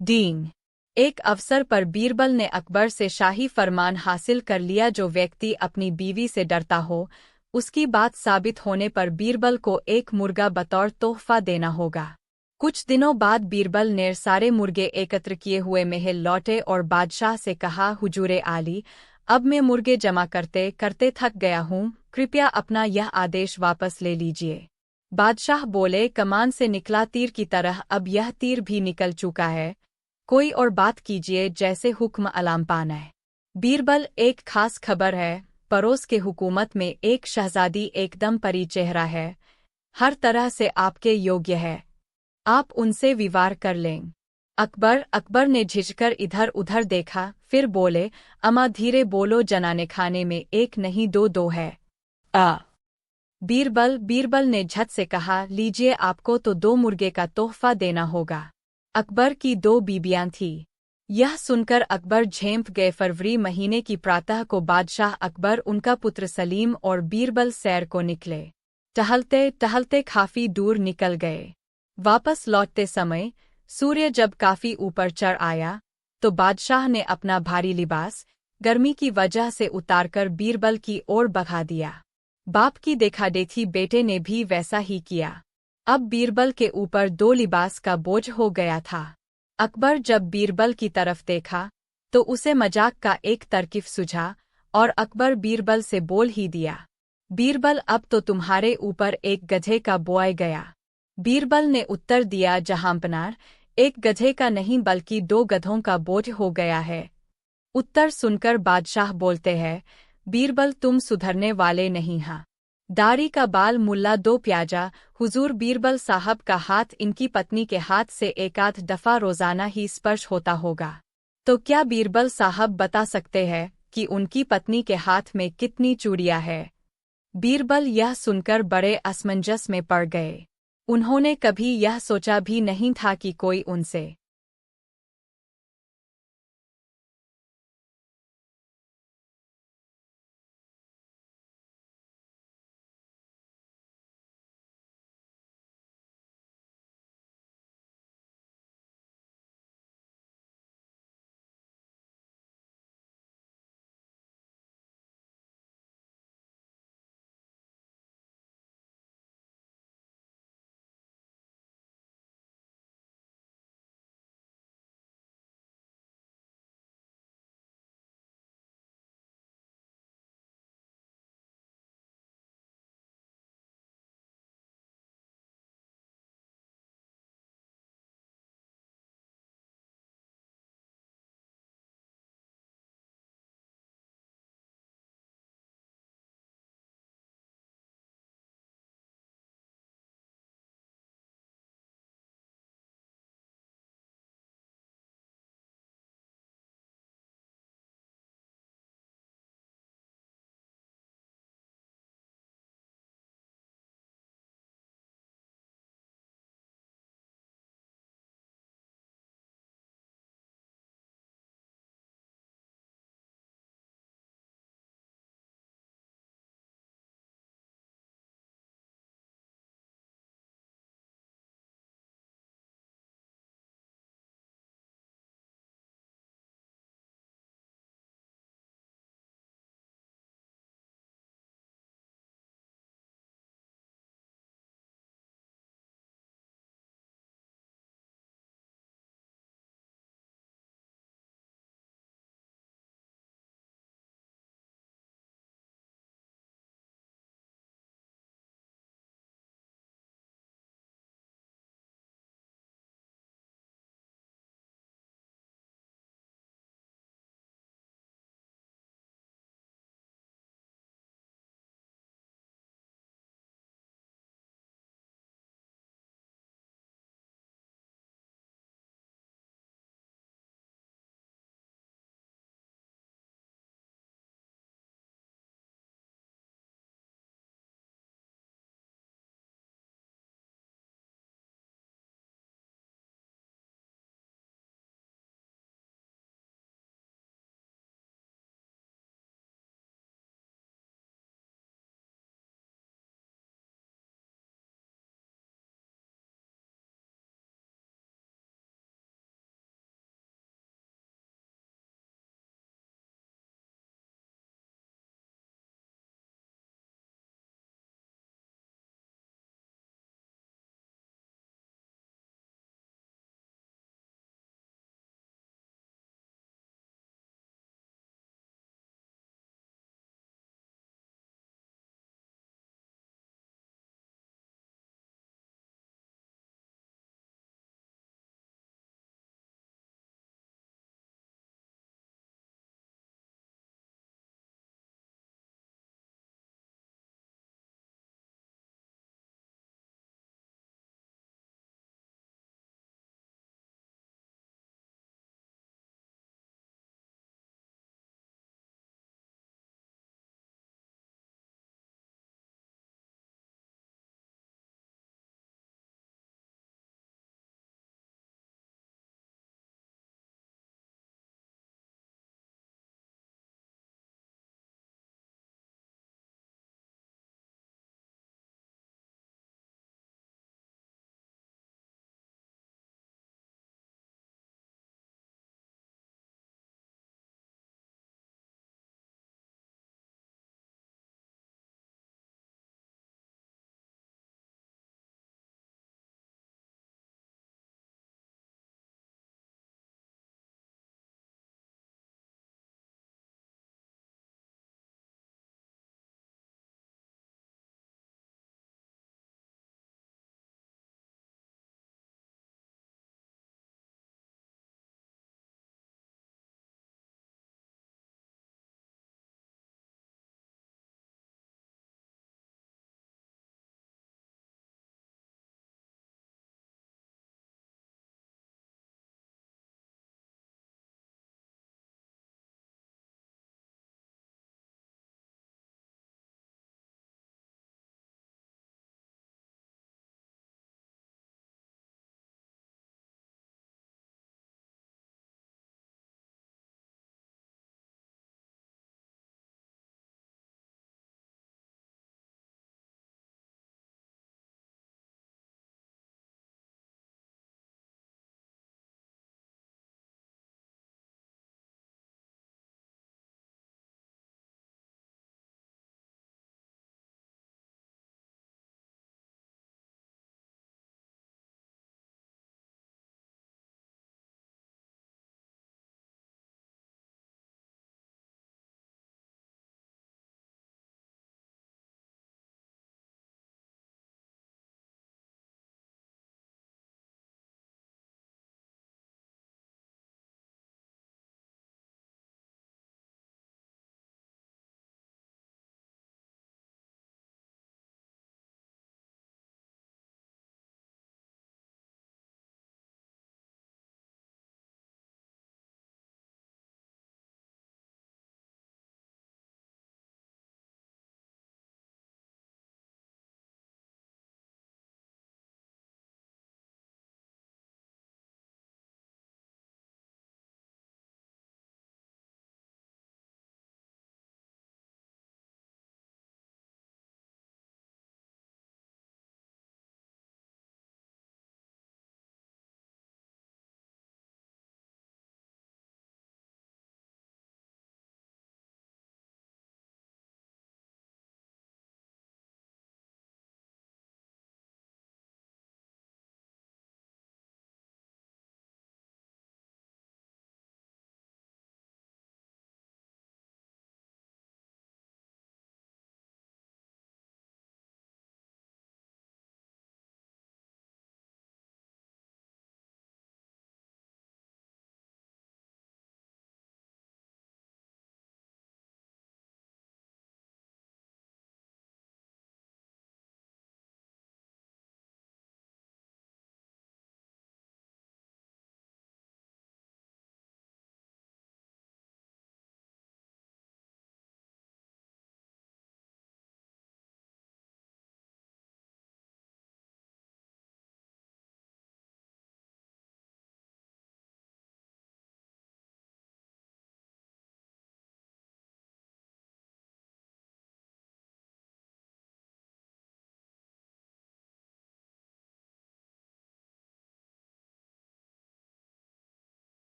डींग। एक अवसर पर बीरबल ने अकबर से शाही फरमान हासिल कर लिया। जो व्यक्ति अपनी बीवी से डरता हो, उसकी बात साबित होने पर बीरबल को एक मुर्गा बतौर तोहफा देना होगा। कुछ दिनों बाद बीरबल ने सारे मुर्गे एकत्र किए हुए महल लौटे और बादशाह से कहा, हुजूरे आली, अब मैं मुर्गे जमा करते करते थक गया हूँ, कृपया अपना यह आदेश वापस ले लीजिए। बादशाह बोले, कमान से निकला तीर की तरह अब यह तीर भी निकल चुका है, कोई और बात कीजिए जैसे हुक्म अलाम पाना है। बीरबल, एक खास खबर है, पड़ोस के हुकूमत में एक शहजादी एकदम परी चेहरा है, हर तरह से आपके योग्य है, आप उनसे विवाह कर लें। अकबर ने झिझकर इधर उधर देखा, फिर बोले, अमा धीरे बोलो, जनाने खाने में एक नहीं दो है। बीरबल ने झट से कहा, लीजिए, आपको तो 2 मुर्गे का तोहफा देना होगा। अकबर की 2 बीबियां थीं। यह सुनकर अकबर झेंप गए। फरवरी महीने की प्रातः को बादशाह अकबर, उनका पुत्र सलीम और बीरबल सैर को निकले। टहलते टहलते काफी दूर निकल गए। वापस लौटते समय सूर्य जब काफी ऊपर चढ़ आया, तो बादशाह ने अपना भारी लिबास गर्मी की वजह से उतारकर बीरबल की ओर बढ़ा दिया। बाप की देखा-देखी बेटे ने भी वैसा ही किया। अब बीरबल के ऊपर 2 लिबास का बोझ हो गया था। अकबर जब बीरबल की तरफ देखा, तो उसे मजाक का एक तरकीफ सूझा और अकबर बीरबल से बोल ही दिया, बीरबल, अब तो तुम्हारे ऊपर एक गधे का बोझ गया। बीरबल ने उत्तर दिया, जहांपनार, एक गधे का नहीं बल्कि 2 गधों का बोझ हो गया है। उत्तर सुनकर बादशाह बोलते हैं, बीरबल, तुम सुधरने वाले नहीं हाँ। दाढ़ी का बाल मुल्ला 2 प्याजा। हुजूर, बीरबल साहब का हाथ इनकी पत्नी के हाथ से एकाध दफा रोजाना ही स्पर्श होता होगा। तो क्या बीरबल साहब बता सकते हैं कि उनकी पत्नी के हाथ में कितनी चूड़ियां है? बीरबल यह सुनकर बड़े असमंजस में पड़ गए। उन्होंने कभी यह सोचा भी नहीं था कि कोई उनसे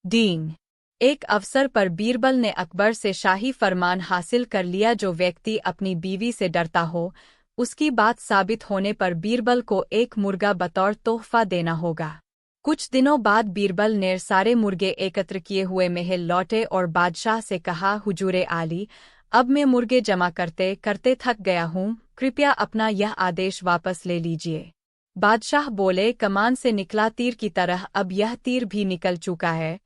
डीन। एक अवसर पर बीरबल ने अकबर से शाही फरमान हासिल कर लिया। जो व्यक्ति अपनी बीवी से डरता हो, उसकी बात साबित होने पर बीरबल को एक मुर्गा बतौर तोहफा देना होगा। कुछ दिनों बाद बीरबल ने सारे मुर्गे एकत्र किए हुए महल लौटे और बादशाह से कहा, हुजूरे आली, अब मैं मुर्गे जमा करते करते थक गया हूँ, कृपया अपना यह आदेश वापस ले लीजिए। बादशाह बोले, कमान से निकला तीर की तरह अब यह तीर भी निकल चुका है,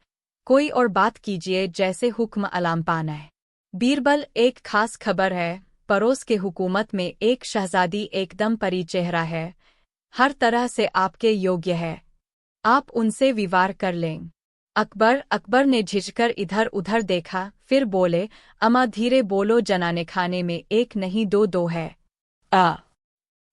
कोई और बात कीजिए जैसे हुक्म अलाम पाना है। बीरबल, एक खास खबर है, पड़ोस के हुकूमत में एक शहजादी एकदम परी चेहरा है, हर तरह से आपके योग्य है, आप उनसे विवाह कर लें। अकबर ने झिझकर इधर उधर देखा, फिर बोले, अमा धीरे बोलो, जनाने खाने में एक नहीं दो है।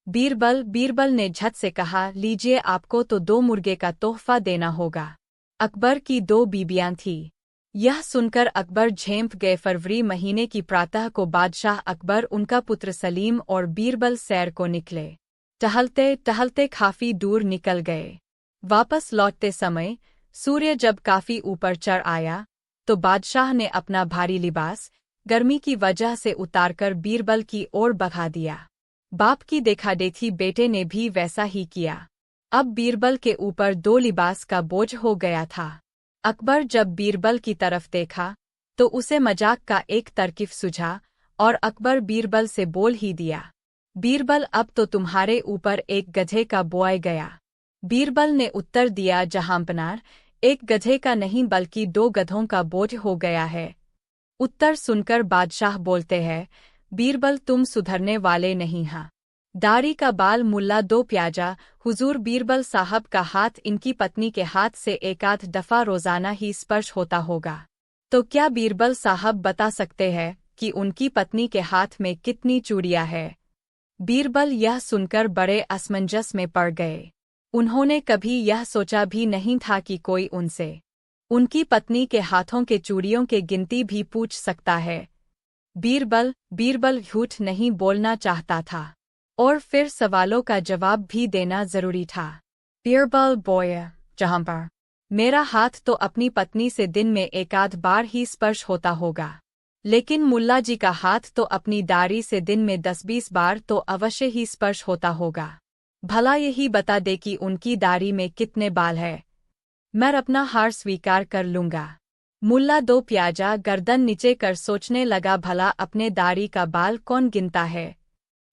बीरबल ने झट से कहा, लीजिए, आपको तो 2 मुर्गे का तोहफा देना होगा। अकबर की 2 बीबियां थीं। यह सुनकर अकबर झेंप गए। फरवरी महीने की प्रातः को बादशाह अकबर, उनका पुत्र सलीम और बीरबल सैर को निकले। टहलते टहलते काफी दूर निकल गए। वापस लौटते समय सूर्य जब काफी ऊपर चढ़ आया तो बादशाह ने अपना भारी लिबास गर्मी की वजह से उतारकर बीरबल की ओर बढ़ा दिया। बाप की देखा-देखी बेटे ने भी वैसा ही किया। अब बीरबल के ऊपर 2 लिबास का बोझ हो गया था। अकबर जब बीरबल की तरफ देखा तो उसे मजाक का एक तरकीब सूझा और अकबर बीरबल से बोल ही दिया, बीरबल, अब तो तुम्हारे ऊपर एक गधे का बोझ गया। बीरबल ने उत्तर दिया, जहांपनार, एक गधे का नहीं बल्कि 2 गधों का बोझ हो गया है। उत्तर सुनकर बादशाह बोलते हैं, बीरबल, तुम सुधरने वाले नहीं हाँ। दाढ़ी का बाल मुल्ला 2 प्याजा। हुजूर, बीरबल साहब का हाथ इनकी पत्नी के हाथ से एकाध दफा रोजाना ही स्पर्श होता होगा, तो क्या बीरबल साहब बता सकते हैं कि उनकी पत्नी के हाथ में कितनी चूड़ियां है? बीरबल यह सुनकर बड़े असमंजस में पड़ गए। उन्होंने कभी यह सोचा भी नहीं था कि कोई उनसे उनकी पत्नी के हाथों के चूड़ियों के गिनती भी पूछ सकता है। बीरबल झूठ नहीं बोलना चाहता था और फिर सवालों का जवाब भी देना जरूरी था। बीरबल बोया, जहां पर मेरा हाथ तो अपनी पत्नी से दिन में एकाध बार ही स्पर्श होता होगा, लेकिन मुल्ला जी का हाथ तो अपनी दाढ़ी से दिन में 10-20 बार तो अवश्य ही स्पर्श होता होगा। भला यही बता दे कि उनकी दाढ़ी में कितने बाल है, मैं अपना हार स्वीकार कर लूंगा। मुल्ला 2 प्याजा गर्दन नीचे कर सोचने लगा, भला अपने दाढ़ी का बाल कौन गिनता है?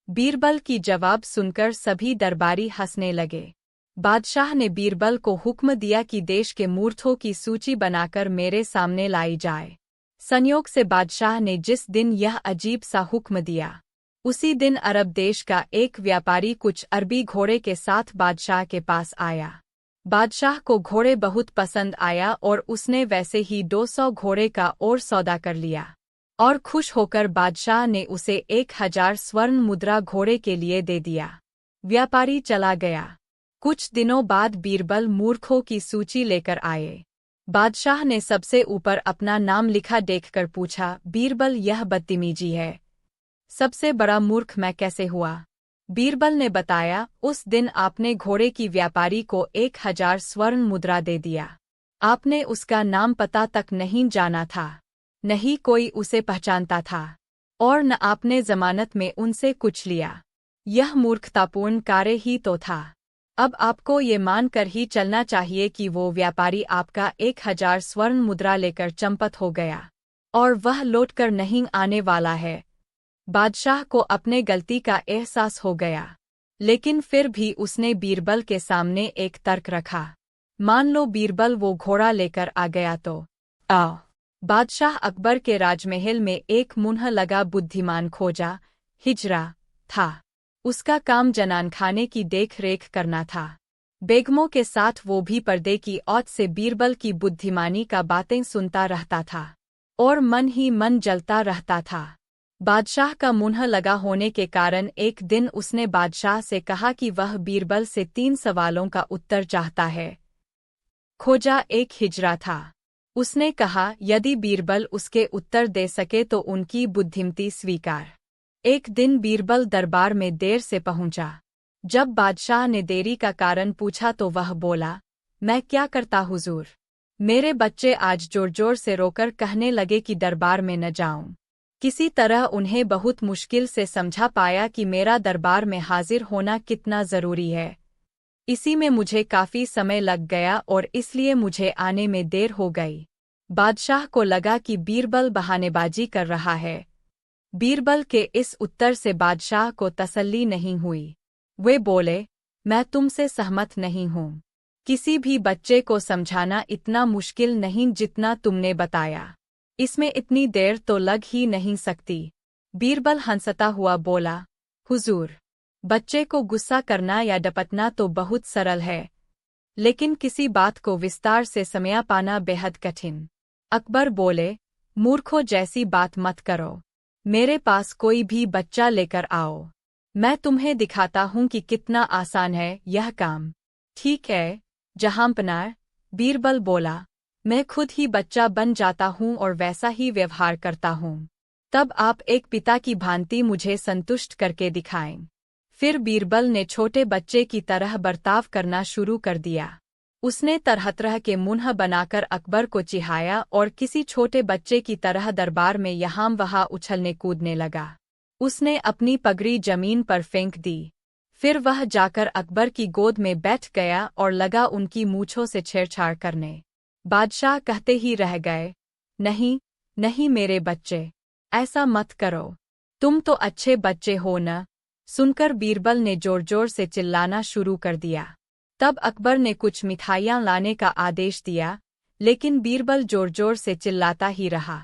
बीरबल की जवाब सुनकर सभी दरबारी हंसने लगे। बादशाह ने बीरबल को हुक्म दिया कि देश के मूर्खों की सूची बनाकर मेरे सामने लाई जाए। संयोग से बादशाह ने जिस दिन यह अजीब सा हुक्म दिया, उसी दिन अरब देश का एक व्यापारी कुछ अरबी घोड़े के साथ बादशाह के पास आया। बादशाह को घोड़े बहुत पसंद आया और उसने वैसे ही 200 घोड़े का और सौदा कर लिया और खुश होकर बादशाह ने उसे 1000 स्वर्ण मुद्रा घोड़े के लिए दे दिया। व्यापारी चला गया। कुछ दिनों बाद बीरबल मूर्खों की सूची लेकर आए। बादशाह ने सबसे ऊपर अपना नाम लिखा देखकर पूछा, बीरबल, यह बदतमीजी है, सबसे बड़ा मूर्ख मैं कैसे हुआ? बीरबल ने बताया, उस दिन आपने घोड़े की व्यापारी को 1000 स्वर्ण मुद्रा दे दिया। आपने उसका नाम पता तक नहीं जाना था, नहीं कोई उसे पहचानता था, और न आपने जमानत में उनसे कुछ लिया। यह मूर्खतापूर्ण कार्य ही तो था। अब आपको ये मानकर ही चलना चाहिए कि वो व्यापारी आपका 1000 स्वर्ण मुद्रा लेकर चंपत हो गया और वह लौटकर नहीं आने वाला है। बादशाह को अपने गलती का एहसास हो गया, लेकिन फिर भी उसने बीरबल के सामने एक तर्क रखा। मान लो बीरबल वो घोड़ा लेकर आ गया तो बादशाह अकबर के राजमहल में एक मुन्ह लगा बुद्धिमान खोजा हिजरा था। उसका काम जनान खाने की देख रेख करना था। बेगमों के साथ वो भी पर्दे की औत से बीरबल की बुद्धिमानी का बातें सुनता रहता था और मन ही मन जलता रहता था। बादशाह का मुन्ह लगा होने के कारण एक दिन उसने बादशाह से कहा कि वह बीरबल से 3 सवालों का उत्तर चाहता है। खोजा एक हिजरा था। उसने कहा यदि बीरबल उसके उत्तर दे सके तो उनकी बुद्धिमती स्वीकार। एक दिन बीरबल दरबार में देर से पहुंचा। जब बादशाह ने देरी का कारण पूछा तो वह बोला, मैं क्या करता हुजूर, मेरे बच्चे आज जोर जोर से रोकर कहने लगे कि दरबार में न जाऊं। किसी तरह उन्हें बहुत मुश्किल से समझा पाया कि मेरा दरबार में हाजिर होना कितना जरूरी है। इसी में मुझे काफी समय लग गया और इसलिए मुझे आने में देर हो गई। बादशाह को लगा कि बीरबल बहानेबाजी कर रहा है। बीरबल के इस उत्तर से बादशाह को तसल्ली नहीं हुई। वे बोले, मैं तुमसे सहमत नहीं हूँ। किसी भी बच्चे को समझाना इतना मुश्किल नहीं जितना तुमने बताया। इसमें इतनी देर तो लग ही नहीं सकती। बीरबल हंसता हुआ बोला, हुजूर, बच्चे को गुस्सा करना या डपटना तो बहुत सरल है, लेकिन किसी बात को विस्तार से समझा पाना बेहद कठिन। अकबर बोले, मूर्खों जैसी बात मत करो। मेरे पास कोई भी बच्चा लेकर आओ, मैं तुम्हें दिखाता हूँ कि कितना आसान है यह काम। ठीक है जहाँपनाह, बीरबल बोला, मैं खुद ही बच्चा बन जाता हूँ और वैसा ही व्यवहार करता हूँ। तब आप एक पिता की भांति मुझे संतुष्ट करके दिखाएं। फिर बीरबल ने छोटे बच्चे की तरह बर्ताव करना शुरू कर दिया। उसने तरह तरह के मुन्ह बनाकर अकबर को चिढ़ाया और किसी छोटे बच्चे की तरह दरबार में यहाँ वहाँ उछलने कूदने लगा। उसने अपनी पगड़ी जमीन पर फेंक दी। फिर वह जाकर अकबर की गोद में बैठ गया और लगा उनकी मूंछों से छेड़छाड़ करने। बादशाह कहते ही रह गए, नहीं नहीं मेरे बच्चे, ऐसा मत करो, तुम तो अच्छे बच्चे हो न। सुनकर बीरबल ने जोर जोर से चिल्लाना शुरू कर दिया। तब अकबर ने कुछ मिठाइयाँ लाने का आदेश दिया, लेकिन बीरबल जोर जोर से चिल्लाता ही रहा।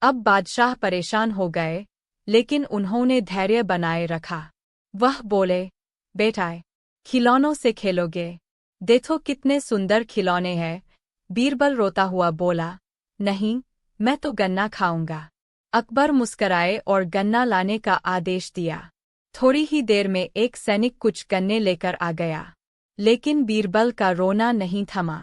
अब बादशाह परेशान हो गए, लेकिन उन्होंने धैर्य बनाए रखा। वह बोले, बेटा, खिलौनों से खेलोगे? देखो कितने सुंदर खिलौने हैं। बीरबल रोता हुआ बोला, नहीं, मैं तो गन्ना खाऊंगा। अकबर मुस्कराए और गन्ना लाने का आदेश दिया। थोड़ी ही देर में एक सैनिक कुछ गन्ने लेकर आ गया, लेकिन बीरबल का रोना नहीं थमा।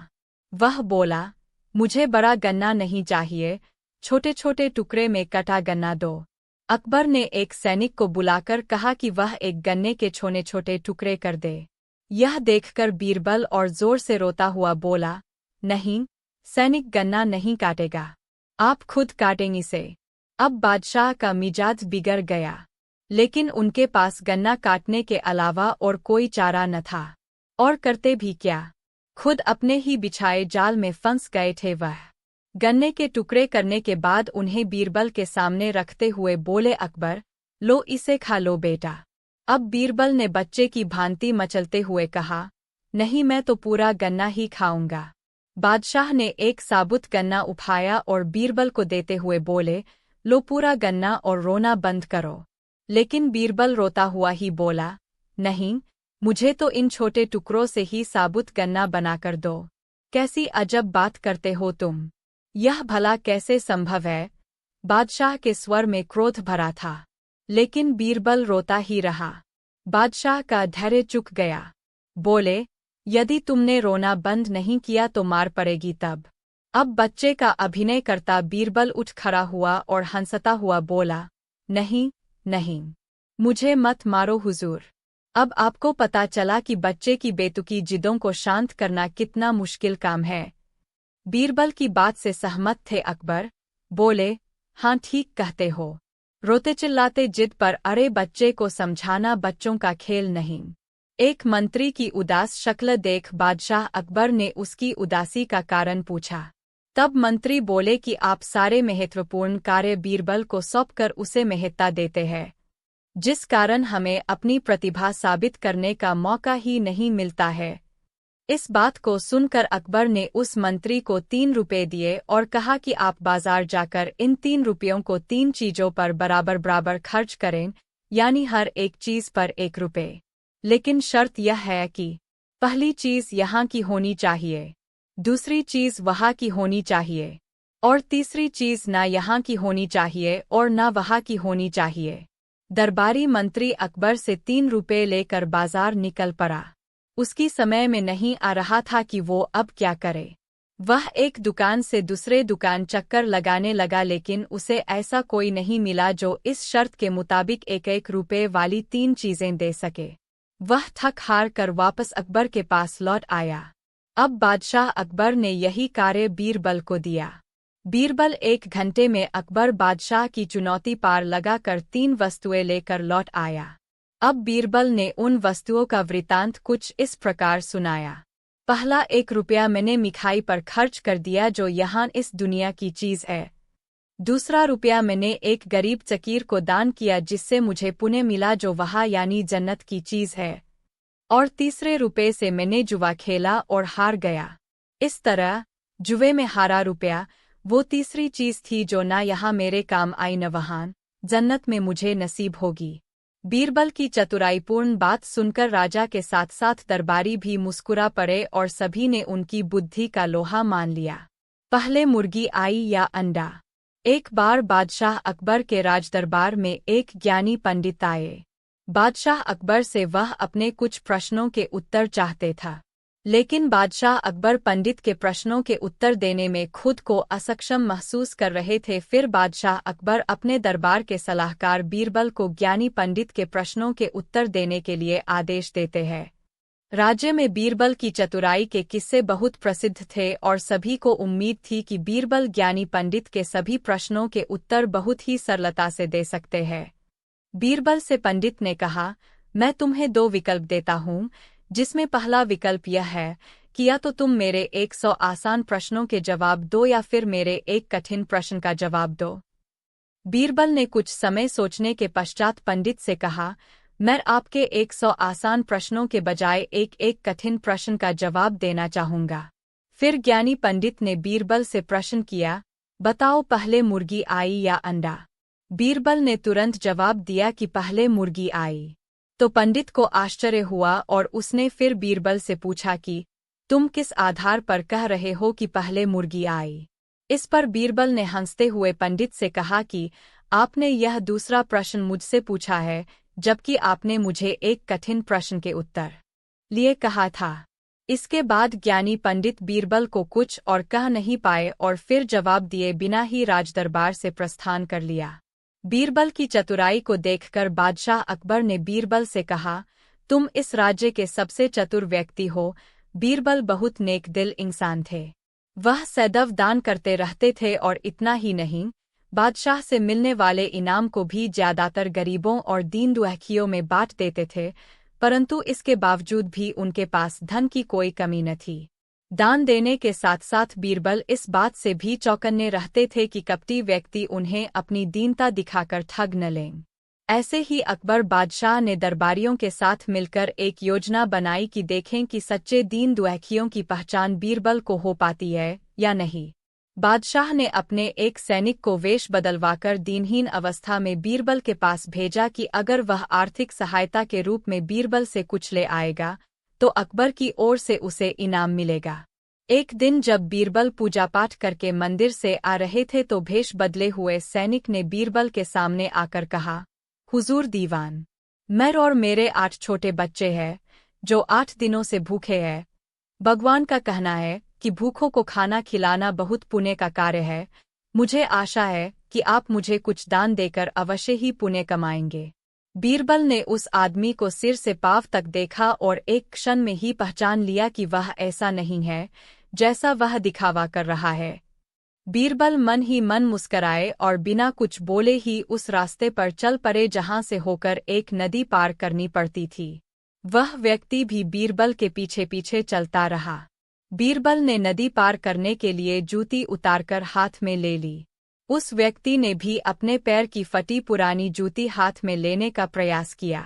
वह बोला, मुझे बड़ा गन्ना नहीं चाहिए, छोटे छोटे टुकड़े में कटा गन्ना दो। अकबर ने एक सैनिक को बुलाकर कहा कि वह एक गन्ने के छोटे छोटे टुकड़े कर दे। यह देखकर बीरबल और जोर से रोता हुआ बोला, नहीं, सैनिक गन्ना नहीं काटेगा, आप खुद काटेंगे इसे। अब बादशाह का मिजाज बिगड़ गया, लेकिन उनके पास गन्ना काटने के अलावा और कोई चारा न था। और करते भी क्या, खुद अपने ही बिछाए जाल में फंस गए थे वह। गन्ने के टुकड़े करने के बाद उन्हें बीरबल के सामने रखते हुए बोले, अकबर, लो इसे खा लो बेटा। अब बीरबल ने बच्चे की भांति मचलते हुए कहा, नहीं, मैं तो पूरा गन्ना ही खाऊंगा। बादशाह ने एक साबुत गन्ना उठाया और बीरबल को देते हुए बोले, लो पूरा गन्ना और रोना बंद करो। लेकिन बीरबल रोता हुआ ही बोला, नहीं, मुझे तो इन छोटे टुकड़ों से ही साबुत गन्ना बनाकर दो। कैसी अजब बात करते हो तुम, यह भला कैसे संभव है? बादशाह के स्वर में क्रोध भरा था, लेकिन बीरबल रोता ही रहा। बादशाह का धैर्य चुक गया। बोले, यदि तुमने रोना बंद नहीं किया तो मार पड़ेगी तब। अब बच्चे का अभिनय करता बीरबल उठ खड़ा हुआ और हंसता हुआ बोला, नहीं नहीं, मुझे मत मारो हुजूर। अब आपको पता चला कि बच्चे की बेतुकी जिद्दों को शांत करना कितना मुश्किल काम है। बीरबल की बात से सहमत थे अकबर। बोले, हाँ ठीक कहते हो। रोते चिल्लाते जिद पर अरे बच्चे को समझाना बच्चों का खेल नहीं। एक मंत्री की उदास शक्ल देख बादशाह अकबर ने उसकी उदासी का कारण पूछा। तब मंत्री बोले कि आप सारे महत्वपूर्ण कार्य बीरबल को सौंपकर उसे महत्ता देते हैं, जिस कारण हमें अपनी प्रतिभा साबित करने का मौका ही नहीं मिलता है। इस बात को सुनकर अकबर ने उस मंत्री को 3 रुपए दिए और कहा कि आप बाजार जाकर इन 3 रुपयों को 3 चीजों पर बराबर बराबर खर्च करें, यानी हर एक चीज पर 1 रुपए। लेकिन शर्त यह है कि पहली चीज यहाँ की होनी चाहिए, दूसरी चीज वहाँ की होनी चाहिए, और तीसरी चीज ना यहाँ की होनी चाहिए और ना वहाँ की होनी चाहिए। दरबारी मंत्री अकबर से 3 रुपए लेकर बाजार निकल पड़ा। उसकी समय में नहीं आ रहा था कि वो अब क्या करे। वह एक दुकान से दूसरे दुकान चक्कर लगाने लगा, लेकिन उसे ऐसा कोई नहीं मिला जो इस शर्त के मुताबिक 1-1 रुपए वाली 3 चीजें दे सके। वह थक हार कर वापस अकबर के पास लौट आया। अब बादशाह अकबर ने यही कार्य बीरबल को दिया। बीरबल 1 घंटे में अकबर बादशाह की चुनौती पार लगाकर 3 वस्तुएं लेकर लौट आया। अब बीरबल ने उन वस्तुओं का वृत्तांत कुछ इस प्रकार सुनाया। पहला, 1 रुपया मैंने मिठाई पर खर्च कर दिया जो यहाँ इस दुनिया की चीज़ है। दूसरा रुपया मैंने एक गरीब फकीर को दान किया जिससे मुझे पुण्य मिला जो वहाँ यानी जन्नत की चीज़ है। और तीसरे रुपये से मैंने जुआ खेला और हार गया। इस तरह जुए में हारा रुपया वो तीसरी चीज़ थी जो ना यहाँ मेरे काम आई न वहाँ जन्नत में मुझे नसीब होगी। बीरबल की चतुराईपूर्ण बात सुनकर राजा के साथ साथ दरबारी भी मुस्कुरा पड़े और सभी ने उनकी बुद्धि का लोहा मान लिया। पहले मुर्गी आई या अंडा। एक बार बादशाह अकबर के राजदरबार में एक ज्ञानी पंडित आए। बादशाह अकबर से वह अपने कुछ प्रश्नों के उत्तर चाहते था, लेकिन बादशाह अकबर पंडित के प्रश्नों के उत्तर देने में खुद को असक्षम महसूस कर रहे थे। फिर बादशाह अकबर अपने दरबार के सलाहकार बीरबल को ज्ञानी पंडित के प्रश्नों के उत्तर देने के लिए आदेश देते हैं। राज्य में बीरबल की चतुराई के किस्से बहुत प्रसिद्ध थे और सभी को उम्मीद थी कि बीरबल ज्ञानी पंडित के सभी प्रश्नों के उत्तर बहुत ही सरलता से दे सकते हैं। बीरबल से पंडित ने कहा, मैं तुम्हें 2 विकल्प देता हूँ, जिसमें पहला विकल्प यह है कि या तो तुम मेरे 100 आसान प्रश्नों के जवाब दो या फिर मेरे एक कठिन प्रश्न का जवाब दो। बीरबल ने कुछ समय सोचने के पश्चात पंडित से कहा, मैं आपके 100 आसान प्रश्नों के बजाय एक कठिन प्रश्न का जवाब देना चाहूँगा। फिर ज्ञानी पंडित ने बीरबल से प्रश्न किया, बताओ पहले मुर्गी आई या अंडा। बीरबल ने तुरंत जवाब दिया कि पहले मुर्गी आई। तो पंडित को आश्चर्य हुआ और उसने फिर बीरबल से पूछा कि तुम किस आधार पर कह रहे हो कि पहले मुर्गी आई। इस पर बीरबल ने हंसते हुए पंडित से कहा कि आपने यह दूसरा प्रश्न मुझसे पूछा है, जबकि आपने मुझे एक कठिन प्रश्न के उत्तर लिए कहा था। इसके बाद ज्ञानी पंडित बीरबल को कुछ और कह नहीं पाए और फिर जवाब दिए बिना ही राजदरबार से प्रस्थान कर लिया। बीरबल की चतुराई को देखकर बादशाह अकबर ने बीरबल से कहा, तुम इस राज्य के सबसे चतुर व्यक्ति हो। बीरबल बहुत नेक दिल इंसान थे। वह सदैव दान करते रहते थे और इतना ही नहीं, बादशाह से मिलने वाले इनाम को भी ज्यादातर गरीबों और दीन दुखियों में बांट देते थे, परंतु इसके बावजूद भी उनके पास धन की कोई कमी न थी। दान देने के साथ साथ बीरबल इस बात से भी चौकन्ने रहते थे कि कपटी व्यक्ति उन्हें अपनी दीनता दिखाकर ठग न लें। ऐसे ही अकबर बादशाह ने दरबारियों के साथ मिलकर एक योजना बनाई कि देखें कि सच्चे दीन दुखियों की पहचान बीरबल को हो पाती है या नहीं। बादशाह ने अपने एक सैनिक को वेश बदलवाकर दीनहीन अवस्था में बीरबल के पास भेजा कि अगर वह आर्थिक सहायता के रूप में बीरबल से कुछ ले आएगा तो अकबर की ओर से उसे इनाम मिलेगा। एक दिन जब बीरबल पूजा पाठ करके मंदिर से आ रहे थे तो भेष बदले हुए सैनिक ने बीरबल के सामने आकर कहा, हुजूर दीवान, मैं और मेरे 8 छोटे बच्चे हैं जो 8 दिनों से भूखे हैं। भगवान का कहना है कि भूखों को खाना खिलाना बहुत पुण्य का कार्य है। मुझे आशा है कि आप मुझे कुछ दान देकर अवश्य ही पुण्य कमाएंगे। बीरबल ने उस आदमी को सिर से पांव तक देखा और एक क्षण में ही पहचान लिया कि वह ऐसा नहीं है जैसा वह दिखावा कर रहा है। बीरबल मन ही मन मुस्कराए और बिना कुछ बोले ही उस रास्ते पर चल पड़े जहां से होकर एक नदी पार करनी पड़ती थी। वह व्यक्ति भी बीरबल के पीछे पीछे चलता रहा। बीरबल ने नदी पार करने के लिए जूती उतारकर हाथ में ले ली। उस व्यक्ति ने भी अपने पैर की फटी पुरानी जूती हाथ में लेने का प्रयास किया।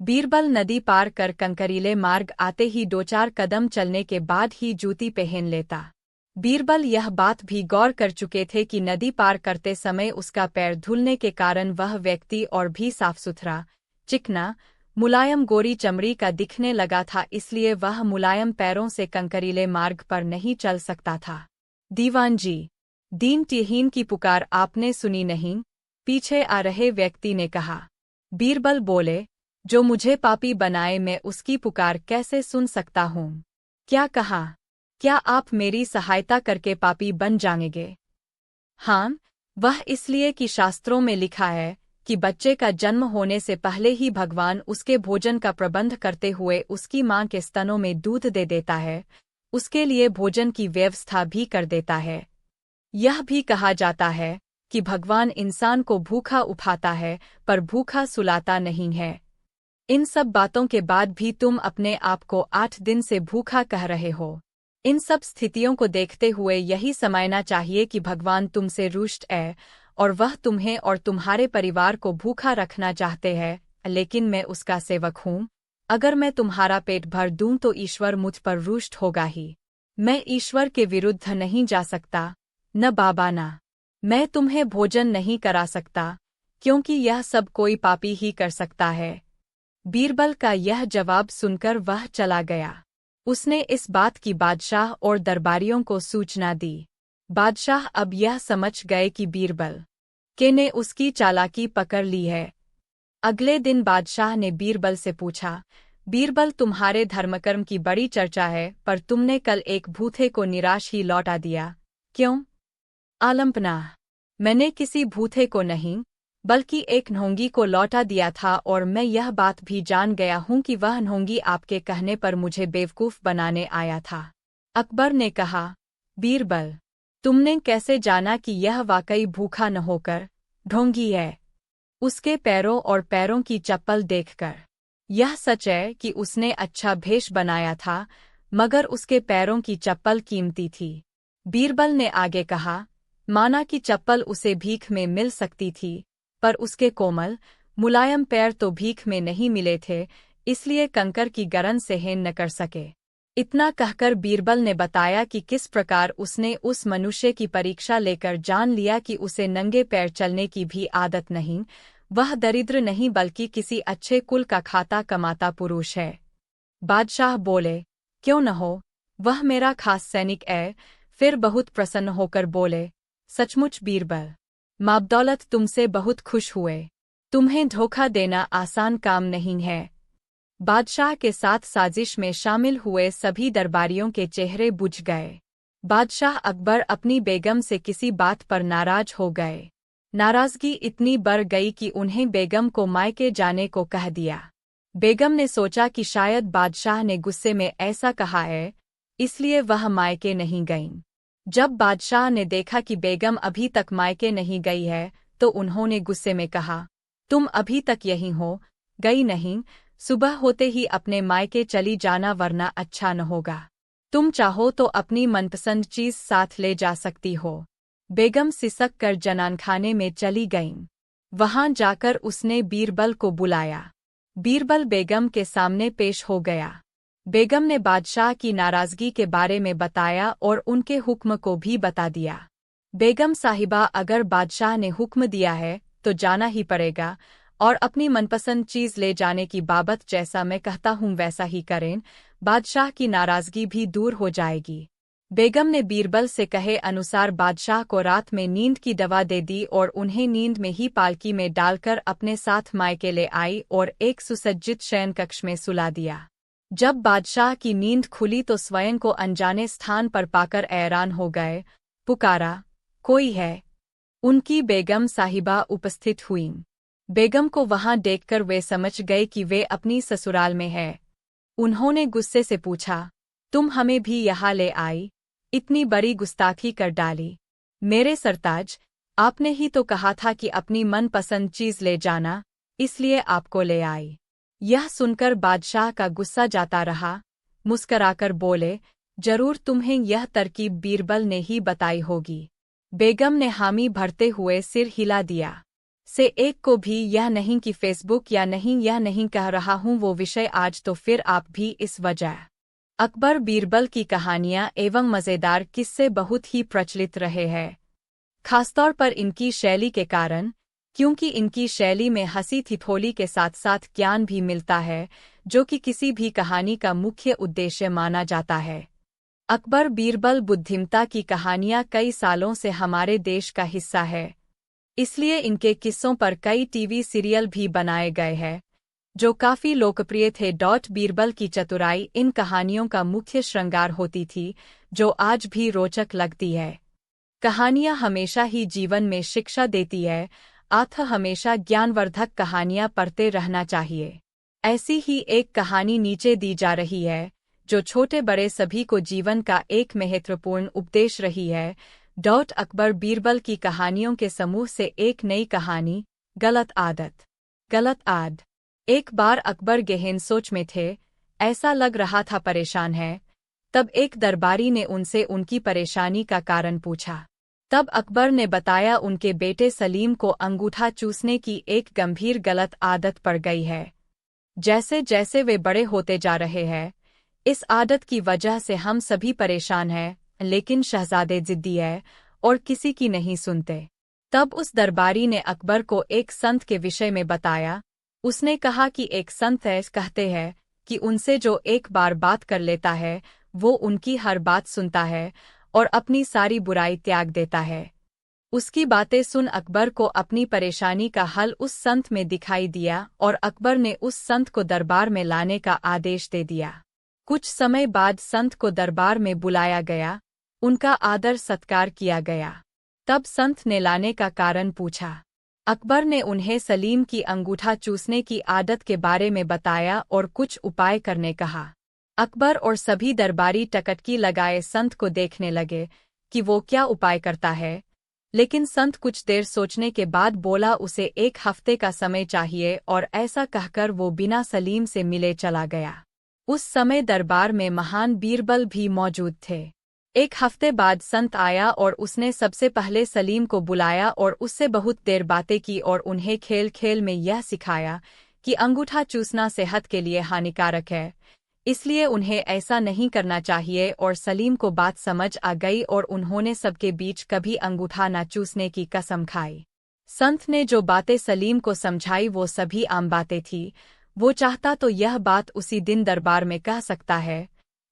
बीरबल नदी पार कर कंकरीले मार्ग आते ही 2-4 कदम चलने के बाद ही जूती पहन लेता। बीरबल यह बात भी गौर कर चुके थे कि नदी पार करते समय उसका पैर धुलने के कारण वह व्यक्ति और भी साफ सुथरा, चिकना, मुलायम गोरी चमड़ी का दिखने लगा था, इसलिए वह मुलायम पैरों से कंकरीले मार्ग पर नहीं चल सकता था। दीवान जी, दीन तिहीन की पुकार आपने सुनी नहीं? पीछे आ रहे व्यक्ति ने कहा। बीरबल बोले, जो मुझे पापी बनाए मैं उसकी पुकार कैसे सुन सकता हूँ? क्या कहा? क्या आप मेरी सहायता करके पापी बन जाएंगे? हाँ, वह इसलिए कि शास्त्रों में लिखा है कि बच्चे का जन्म होने से पहले ही भगवान उसके भोजन का प्रबंध करते हुए उसकी मां के स्तनों में दूध दे देता है, उसके लिए भोजन की व्यवस्था भी कर देता है। यह भी कहा जाता है कि भगवान इंसान को भूखा उठाता है पर भूखा सुलाता नहीं है। इन सब बातों के बाद भी तुम अपने आप को 8 दिन से भूखा कह रहे हो। इन सब स्थितियों को देखते हुए यही समझना चाहिए कि भगवान तुमसे रुष्ट है और वह तुम्हें और तुम्हारे परिवार को भूखा रखना चाहते हैं, लेकिन मैं उसका सेवक हूँ। अगर मैं तुम्हारा पेट भर दूं तो ईश्वर मुझ पर रुष्ट होगा ही। मैं ईश्वर के विरुद्ध नहीं जा सकता, न बाबा ना। मैं तुम्हें भोजन नहीं करा सकता, क्योंकि यह सब कोई पापी ही कर सकता है। बीरबल का यह जवाब सुनकर वह चला गया। उसने इस बात की बादशाह और दरबारियों को सूचना दी। बादशाह अब यह समझ गए कि बीरबल के ने उसकी चालाकी पकड़ ली है। अगले दिन बादशाह ने बीरबल से पूछा, बीरबल तुम्हारे धर्मकर्म की बड़ी चर्चा है, पर तुमने कल एक भूखे को निराश ही लौटा दिया, क्यों? आलमपना, मैंने किसी भूखे को नहीं बल्कि एक ढोंगी को लौटा दिया था, और मैं यह बात भी जान गया हूँ कि वह ढोंगी आपके कहने पर मुझे बेवकूफ़ बनाने आया था। अकबर ने कहा, बीरबल, तुमने कैसे जाना कि यह वाकई भूखा न होकर ढोंगी है? उसके पैरों और पैरों की चप्पल देखकर यह सच है कि उसने अच्छा भेष बनाया था, मगर उसके पैरों की चप्पल कीमती थी। बीरबल ने आगे कहा, माना कि चप्पल उसे भीख में मिल सकती थी, पर उसके कोमल मुलायम पैर तो भीख में नहीं मिले थे, इसलिए कंकर की गरन सहन न कर सके। इतना कहकर बीरबल ने बताया कि किस प्रकार उसने उस मनुष्य की परीक्षा लेकर जान लिया कि उसे नंगे पैर चलने की भी आदत नहीं, वह दरिद्र नहीं बल्कि किसी अच्छे कुल का खाता कमाता पुरुष है। बादशाह बोले, क्यों न हो, वह मेरा खास सैनिक है। फिर बहुत प्रसन्न होकर बोले, सचमुच बीरबल, माबदौलत तुमसे बहुत खुश हुए। तुम्हें धोखा देना आसान काम नहीं है। बादशाह के साथ साजिश में शामिल हुए सभी दरबारियों के चेहरे बुझ गए। बादशाह अकबर अपनी बेगम से किसी बात पर नाराज हो गए। नाराजगी इतनी बढ़ गई कि उन्हें बेगम को मायके जाने को कह दिया। बेगम ने सोचा कि शायद बादशाह ने गुस्से में ऐसा कहा है, इसलिए वह मायके नहीं गईं। जब बादशाह ने देखा कि बेगम अभी तक मायके नहीं गई है, तो उन्होंने गुस्से में कहा, तुम अभी तक यहीं हो, गई नहीं, सुबह होते ही अपने मायके चली जाना वरना अच्छा न होगा। तुम चाहो तो अपनी मनपसंद चीज़ साथ ले जा सकती हो। बेगम सिसक कर जनानखाने में चली गईं। वहां जाकर उसने बीरबल को बुलाया। बीरबल बेगम के सामने पेश हो गया। बेगम ने बादशाह की नाराज़गी के बारे में बताया और उनके हुक्म को भी बता दिया। बेगम साहिबा, अगर बादशाह ने हुक्म दिया है तो जाना ही पड़ेगा, और अपनी मनपसंद चीज़ ले जाने की बाबत जैसा मैं कहता हूँ वैसा ही करें, बादशाह की नाराज़गी भी दूर हो जाएगी। बेगम ने बीरबल से कहे अनुसार बादशाह को रात में नींद की दवा दे दी और उन्हें नींद में ही पालकी में डालकर अपने साथ मायके ले आई और एक सुसज्जित शयन कक्ष में सुला दिया। जब बादशाह की नींद खुली तो स्वयं को अनजाने स्थान पर पाकर हैरान हो गए। पुकारा, कोई है? उनकी बेगम साहिबा उपस्थित हुईं। बेगम को वहां देखकर वे समझ गए कि वे अपनी ससुराल में है। उन्होंने गुस्से से पूछा, तुम हमें भी यहाँ ले आई? इतनी बड़ी गुस्ताखी कर डाली। मेरे सरताज, आपने ही तो कहा था कि अपनी मनपसंद चीज़ ले जाना, इसलिए आपको ले आई। यह सुनकर बादशाह का गुस्सा जाता रहा। मुस्कराकर बोले, जरूर तुम्हें यह तरकीब बीरबल ने ही बताई होगी। बेगम ने हामी भरते हुए सिर हिला दिया। से एक को भी यह नहीं कि फेसबुक या नहीं, यह नहीं कह रहा हूँ वो विषय आज, तो फिर आप भी इस वजह। अकबर बीरबल की कहानियाँ एवं मज़ेदार किस्से बहुत ही प्रचलित रहे हैं, खासतौर पर इनकी शैली के कारण, क्योंकि इनकी शैली में हंसी ठिठोली के साथ साथ ज्ञान भी मिलता है, जो कि किसी भी कहानी का मुख्य उद्देश्य माना जाता है। अकबर बीरबल बुद्धिमता की कहानियाँ कई सालों से हमारे देश का हिस्सा है, इसलिए इनके किस्सों पर कई टीवी सीरियल भी बनाए गए हैं, जो काफ़ी लोकप्रिय थे। बीरबल की चतुराई इन कहानियों का मुख्य श्रृंगार होती थी, जो आज भी रोचक लगती है। कहानियाँ हमेशा ही जीवन में शिक्षा देती है, अतः हमेशा ज्ञानवर्धक कहानियाँ पढ़ते रहना चाहिए। ऐसी ही एक कहानी नीचे दी जा रही है, जो छोटे बड़े सभी को जीवन का एक महत्वपूर्ण उपदेश रही है। अकबर बीरबल की कहानियों के समूह से एक नई कहानी, गलत आदत। गलत आद। एक बार अकबर गहन सोच में थे, ऐसा लग रहा था परेशान है। तब एक दरबारी ने उनसे उनकी परेशानी का कारण पूछा। तब अकबर ने बताया उनके बेटे सलीम को अंगूठा चूसने की एक गंभीर गलत आदत पड़ गई है। जैसे जैसे वे बड़े होते जा रहे हैं, इस आदत की वजह से हम सभी परेशान हैं, लेकिन शहजादे जिद्दी है और किसी की नहीं सुनते। तब उस दरबारी ने अकबर को एक संत के विषय में बताया। उसने कहा कि एक संत कहते हैं कि उनसे जो एक बार बात कर लेता है, वो उनकी हर बात सुनता है और अपनी सारी बुराई त्याग देता है। उसकी बातें सुन अकबर को अपनी परेशानी का हल उस संत में दिखाई दिया और अकबर ने उस संत को दरबार में लाने का आदेश दे दिया। कुछ समय बाद संत को दरबार में बुलाया गया, उनका आदर सत्कार किया गया। तब संत ने लाने का कारण पूछा। अकबर ने उन्हें सलीम की अंगूठा चूसने की आदत के बारे में बताया और कुछ उपाय करने कहा। अकबर और सभी दरबारी टकटकी लगाए संत को देखने लगे कि वो क्या उपाय करता है, लेकिन संत कुछ देर सोचने के बाद बोला उसे 1 हफ्ते का समय चाहिए और ऐसा कहकर वो बिना सलीम से मिले चला गया। उस समय दरबार में महान बीरबल भी मौजूद थे। 1 हफ्ते बाद संत आया और उसने सबसे पहले सलीम को बुलाया और उससे बहुत देर बातें की और उन्हें खेल खेल में यह सिखाया कि अंगूठा चूसना सेहत के लिए हानिकारक है, इसलिए उन्हें ऐसा नहीं करना चाहिए। और सलीम को बात समझ आ गई और उन्होंने सबके बीच कभी अंगूठा न चूसने की कसम खाई। संत ने जो बातें सलीम को समझाई वो सभी आम बातें थी। वो चाहता तो यह बात उसी दिन दरबार में कह सकता है,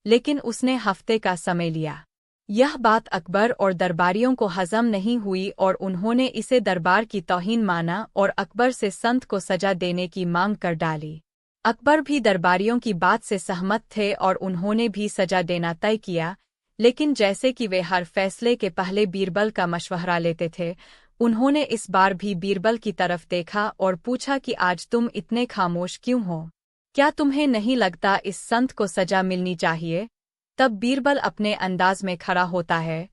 लेकिन उसने हफ्ते का समय लिया। यह बात अकबर और दरबारियों को हजम नहीं हुई और उन्होंने इसे दरबार की तौहीन माना और अकबर से संत को सजा देने की मांग कर डाली। अकबर भी दरबारियों की बात से सहमत थे और उन्होंने भी सजा देना तय किया, लेकिन जैसे कि वे हर फैसले के पहले बीरबल का मशवरा लेते थे, उन्होंने इस बार भी बीरबल की तरफ देखा और पूछा कि आज तुम इतने खामोश क्यों हो? क्या तुम्हें नहीं लगता इस संत को सजा मिलनी चाहिए? तब बीरबल अपने अंदाज में खड़ा होता है,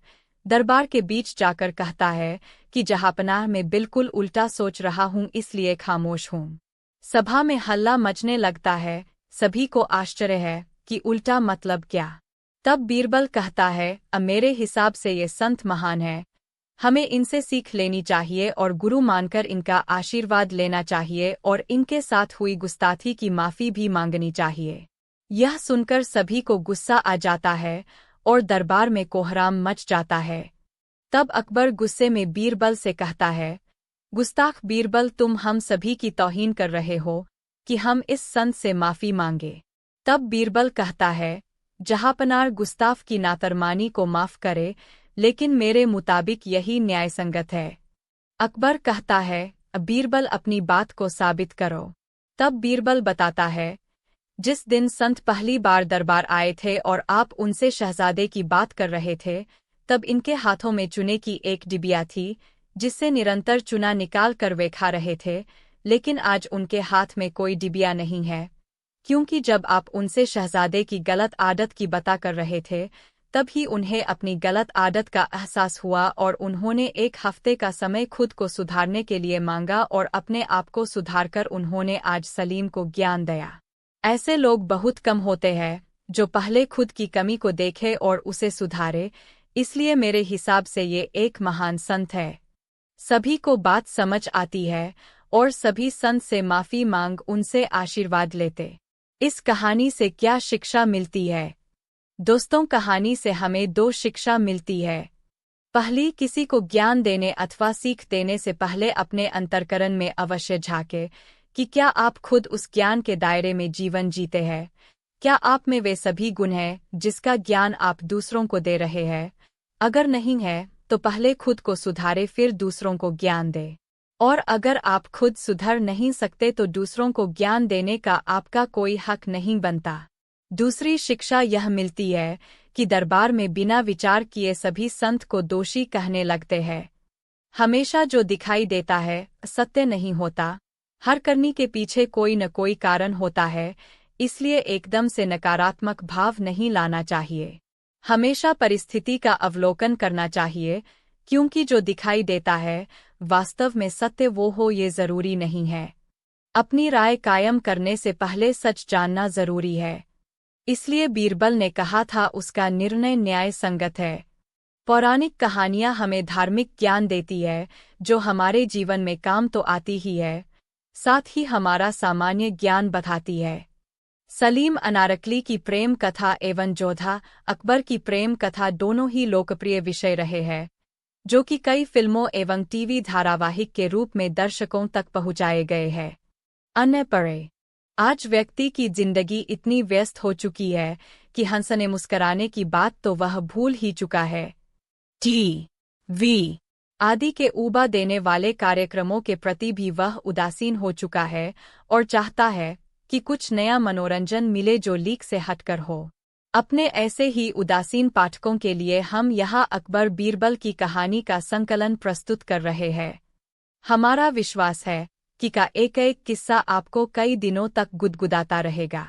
दरबार के बीच जाकर कहता है कि जहांपनाह मैं बिल्कुल उल्टा सोच रहा हूँ, इसलिए खामोश हूँ। सभा में हल्ला मचने लगता है। सभी को आश्चर्य है कि उल्टा मतलब क्या? तब बीरबल कहता है, अब मेरे हिसाब से ये संत महान है, हमें इनसे सीख लेनी चाहिए और गुरु मानकर इनका आशीर्वाद लेना चाहिए और इनके साथ हुई गुस्ताखी की माफी भी मांगनी चाहिए। यह सुनकर सभी को गुस्सा आ जाता है और दरबार में कोहराम मच जाता है। तब अकबर गुस्से में बीरबल से कहता है, गुस्ताख बीरबल, तुम हम सभी की तौहीन कर रहे हो कि हम इस संत से माफी मांगे। तब बीरबल कहता है, जहांपनाह गुस्ताफ की नाफरमानी को माफ करे, लेकिन मेरे मुताबिक यही न्यायसंगत है। अकबर कहता है, बीरबल अपनी बात को साबित करो। तब बीरबल बताता है, जिस दिन संत पहली बार दरबार आए थे और आप उनसे शहजादे की बात कर रहे थे, तब इनके हाथों में चूने की एक डिबिया थी, जिससे निरंतर चूना निकाल कर वे खा रहे थे, लेकिन आज उनके हाथ में कोई डिबिया नहीं है, क्योंकि जब आप उनसे शहजादे की गलत आदत की बता कर रहे थे, तब ही उन्हें अपनी गलत आदत का एहसास हुआ और उन्होंने 1 हफ्ते का समय खुद को सुधारने के लिए मांगा और अपने आप को सुधारकर उन्होंने आज सलीम को ज्ञान दिया। ऐसे लोग बहुत कम होते हैं जो पहले खुद की कमी को देखे और उसे सुधारे, इसलिए मेरे हिसाब से ये एक महान संत है। सभी को बात समझ आती है और सभी संत से माफी मांग उनसे आशीर्वाद लेते। इस कहानी से क्या शिक्षा मिलती है? दोस्तों, कहानी से हमें 2 शिक्षा मिलती है। पहली, किसी को ज्ञान देने अथवा सीख देने से पहले अपने अंतर्करण में अवश्य झांके कि क्या आप खुद उस ज्ञान के दायरे में जीवन जीते हैं। क्या आप में वे सभी गुण हैं जिसका ज्ञान आप दूसरों को दे रहे हैं? अगर नहीं है तो पहले खुद को सुधारे, फिर दूसरों को ज्ञान दे। और अगर आप खुद सुधर नहीं सकते तो दूसरों को ज्ञान देने का आपका कोई हक नहीं बनता। दूसरी शिक्षा यह मिलती है कि दरबार में बिना विचार किए सभी संत को दोषी कहने लगते हैं। हमेशा जो दिखाई देता है सत्य नहीं होता। हर करनी के पीछे कोई न कोई कारण होता है, इसलिए एकदम से नकारात्मक भाव नहीं लाना चाहिए। हमेशा परिस्थिति का अवलोकन करना चाहिए, क्योंकि जो दिखाई देता है वास्तव में सत्य वो हो ये जरूरी नहीं है। अपनी राय कायम करने से पहले सच जानना जरूरी है। इसलिए बीरबल ने कहा था उसका निर्णय न्याय संगत है। पौराणिक कहानियां हमें धार्मिक ज्ञान देती है, जो हमारे जीवन में काम तो आती ही है, साथ ही हमारा सामान्य ज्ञान बढ़ाती है। सलीम अनारकली की प्रेम कथा एवं जोधा अकबर की प्रेम कथा दोनों ही लोकप्रिय विषय रहे हैं, जो कि कई फिल्मों एवं टीवी धारावाहिक के रूप में दर्शकों तक पहुंचाए गए हैं। अन्य पढ़े। आज व्यक्ति की जिंदगी इतनी व्यस्त हो चुकी है कि हंसने मुस्कराने की बात तो वह भूल ही चुका है। टीवी आदि के ऊबा देने वाले कार्यक्रमों के प्रति भी वह उदासीन हो चुका है और चाहता है कि कुछ नया मनोरंजन मिले जो लीक से हटकर हो। अपने ऐसे ही उदासीन पाठकों के लिए हम यहाँ अकबर बीरबल की कहानी का संकलन प्रस्तुत कर रहे हैं। हमारा विश्वास है कि का एक एक किस्सा आपको कई दिनों तक गुदगुदाता रहेगा।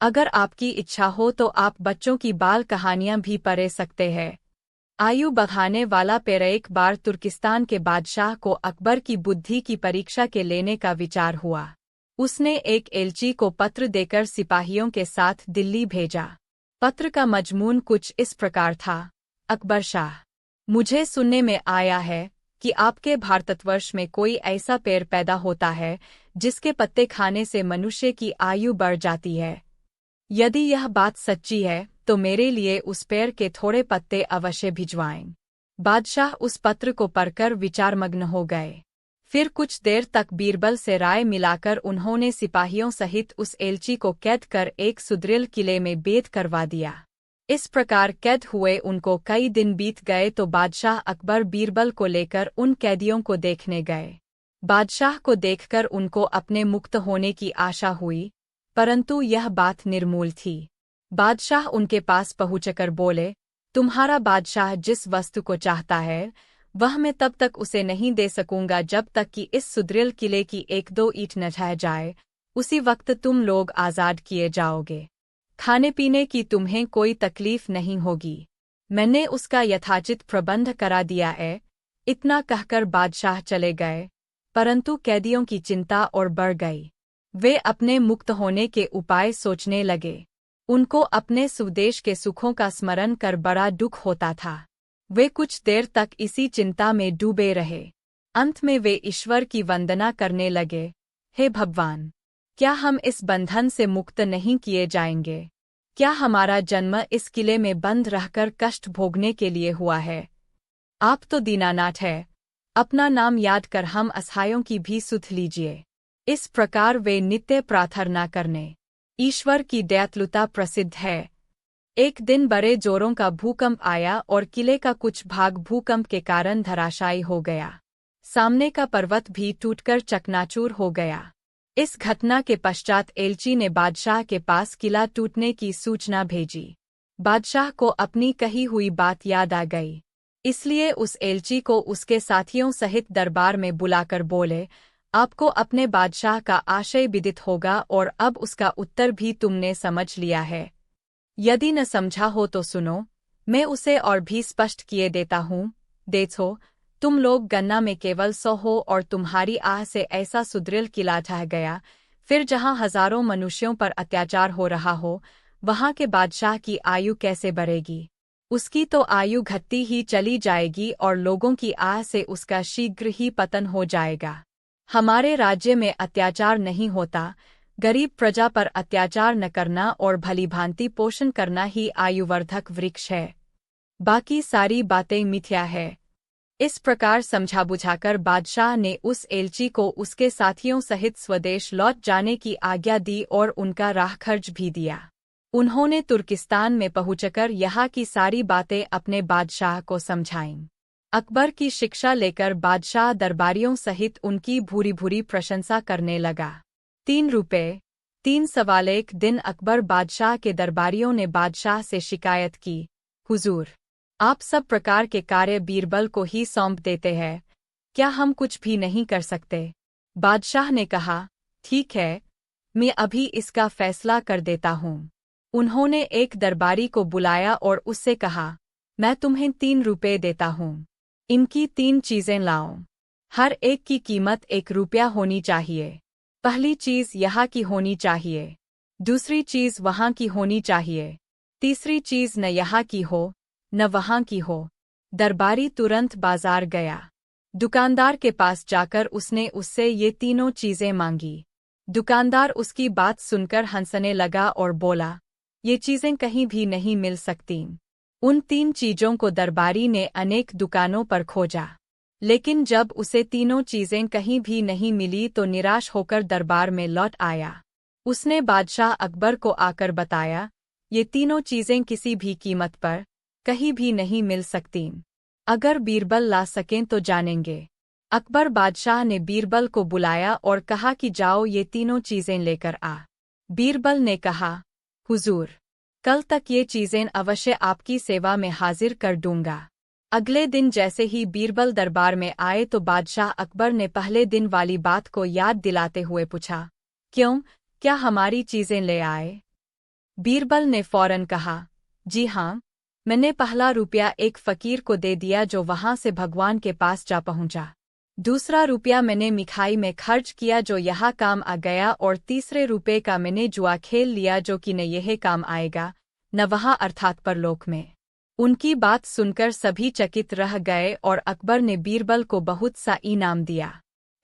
अगर आपकी इच्छा हो तो आप बच्चों की बाल कहानियां भी पढ़ सकते हैं। आयु बढ़ाने वाला पेड़। एक बार तुर्किस्तान के बादशाह को अकबर की बुद्धि की परीक्षा के लेने का विचार हुआ। उसने एक एलची को पत्र देकर सिपाहियों के साथ दिल्ली भेजा। पत्र का मजमून कुछ इस प्रकार था। अकबर शाह, मुझे सुनने में आया है कि आपके भारतवर्ष में कोई ऐसा पेड़ पैदा होता है जिसके पत्ते खाने से मनुष्य की आयु बढ़ जाती है। यदि यह बात सच्ची है तो मेरे लिए उस पेड़ के थोड़े पत्ते अवश्य भिजवाएं। बादशाह उस पत्र को पढ़कर विचारमग्न हो गए। फिर कुछ देर तक बीरबल से राय मिलाकर उन्होंने सिपाहियों सहित उस एलची को कैद कर एक सुदृढ़ किले में बेद करवा दिया। इस प्रकार कैद हुए उनको कई दिन बीत गए तो बादशाह अकबर बीरबल को लेकर उन कैदियों को देखने गए। बादशाह को देखकर उनको अपने मुक्त होने की आशा हुई, परंतु यह बात निर्मूल थी। बादशाह उनके पास पहुंचकर बोले, तुम्हारा बादशाह जिस वस्तु को चाहता है वह मैं तब तक उसे नहीं दे सकूंगा जब तक कि इस सुदृढ़ किले की एक दो ईंट न ढह जाए। उसी वक्त तुम लोग आज़ाद किए जाओगे। खाने पीने की तुम्हें कोई तकलीफ नहीं होगी। मैंने उसका यथाचित प्रबंध करा दिया है। इतना कहकर बादशाह चले गए, परंतु कैदियों की चिंता और बढ़ गई। वे अपने मुक्त होने के उपाय सोचने लगे। उनको अपने स्वदेश के सुखों का स्मरण कर बड़ा दुख होता था। वे कुछ देर तक इसी चिंता में डूबे रहे। अंत में वे ईश्वर की वंदना करने लगे, हे भगवान, क्या हम इस बंधन से मुक्त नहीं किए जाएंगे? क्या हमारा जन्म इस किले में बंद रहकर कष्ट भोगने के लिए हुआ है? आप तो दीनानाथ है, अपना नाम याद कर हम असहायों की भी सुध लीजिए। इस प्रकार वे नित्य प्रार्थना करने। ईश्वर की दयालुता प्रसिद्ध है। एक दिन बड़े जोरों का भूकंप आया और किले का कुछ भाग भूकंप के कारण धराशायी हो गया। सामने का पर्वत भी टूटकर चकनाचूर हो गया। इस घटना के पश्चात एलची ने बादशाह के पास किला टूटने की सूचना भेजी। बादशाह को अपनी कही हुई बात याद आ गई, इसलिए उस एलची को उसके साथियों सहित दरबार में बुलाकर बोले, आपको अपने बादशाह का आशय विदित होगा और अब उसका उत्तर भी तुमने समझ लिया है। यदि न समझा हो तो सुनो, मैं उसे और भी स्पष्ट किए देता हूँ। देखो, तुम लोग गन्ना में केवल 100 हो और तुम्हारी आह से ऐसा सुदृढ़ किला ढह गया। फिर जहाँ हजारों मनुष्यों पर अत्याचार हो रहा हो, वहाँ के बादशाह की आयु कैसे बढ़ेगी? उसकी तो आयु घटती ही चली जाएगी और लोगों की आह से उसका शीघ्र ही पतन हो जाएगा। हमारे राज्य में अत्याचार नहीं होता। गरीब प्रजा पर अत्याचार न करना और भलीभांति पोषण करना ही आयुवर्धक वृक्ष है। बाकी सारी बातें मिथ्या है। इस प्रकार समझा बुझाकर बादशाह ने उस एलची को उसके साथियों सहित स्वदेश लौट जाने की आज्ञा दी और उनका राह खर्च भी दिया। उन्होंने तुर्किस्तान में पहुंचकर यहाँ की सारी बातें अपने बादशाह को समझाईं। अकबर की शिक्षा लेकर बादशाह दरबारियों सहित उनकी भूरी भूरी प्रशंसा करने लगा। 3 रुपये 3 एक दिन अकबर बादशाह के दरबारियों ने बादशाह से शिकायत की, हुजूर, आप सब प्रकार के कार्य बीरबल को ही सौंप देते हैं, क्या हम कुछ भी नहीं कर सकते? बादशाह ने कहा, ठीक है, मैं अभी इसका फैसला कर देता हूँ। उन्होंने एक दरबारी को बुलाया और उससे कहा, मैं तुम्हें 3 रुपए देता हूँ। इनकी 3 चीजें लाओ। हर एक की कीमत 1 रुपया होनी चाहिए। पहली चीज यहाँ की होनी चाहिए, दूसरी चीज वहाँ की होनी चाहिए, तीसरी चीज न यहाँ की हो न वहाँ की हो। दरबारी तुरंत बाजार गया। दुकानदार के पास जाकर उसने उससे ये तीनों चीजें मांगी। दुकानदार उसकी बात सुनकर हंसने लगा और बोला, ये चीजें कहीं भी नहीं मिल सकती। उन 3 चीजों को दरबारी ने अनेक दुकानों पर खोजा, लेकिन जब उसे तीनों चीजें कहीं भी नहीं मिली तो निराश होकर दरबार में लौट आया। उसने बादशाह अकबर को आकर बताया, ये तीनों चीजें किसी भी कीमत पर कहीं भी नहीं मिल सकतीं। अगर बीरबल ला सकें तो जानेंगे। अकबर बादशाह ने बीरबल को बुलाया और कहा कि जाओ ये तीनों चीजें लेकर आ। बीरबल ने कहा, हुजूर, कल तक ये चीजें अवश्य आपकी सेवा में हाजिर कर दूंगा। अगले दिन जैसे ही बीरबल दरबार में आए तो बादशाह अकबर ने पहले दिन वाली बात को याद दिलाते हुए पूछा, क्यों, क्या हमारी चीजें ले आए? बीरबल ने फौरन कहा, जी हाँ, मैंने पहला रुपया एक फकीर को दे दिया जो वहां से भगवान के पास जा पहुंचा। दूसरा रुपया मैंने मिठाई में खर्च किया जो यहाँ काम आ गया, और तीसरे रुपये का मैंने जुआ खेल लिया जो कि न यह काम आएगा न वहाँ अर्थात परलोक में। उनकी बात सुनकर सभी चकित रह गए और अकबर ने बीरबल को बहुत सा इनाम दिया।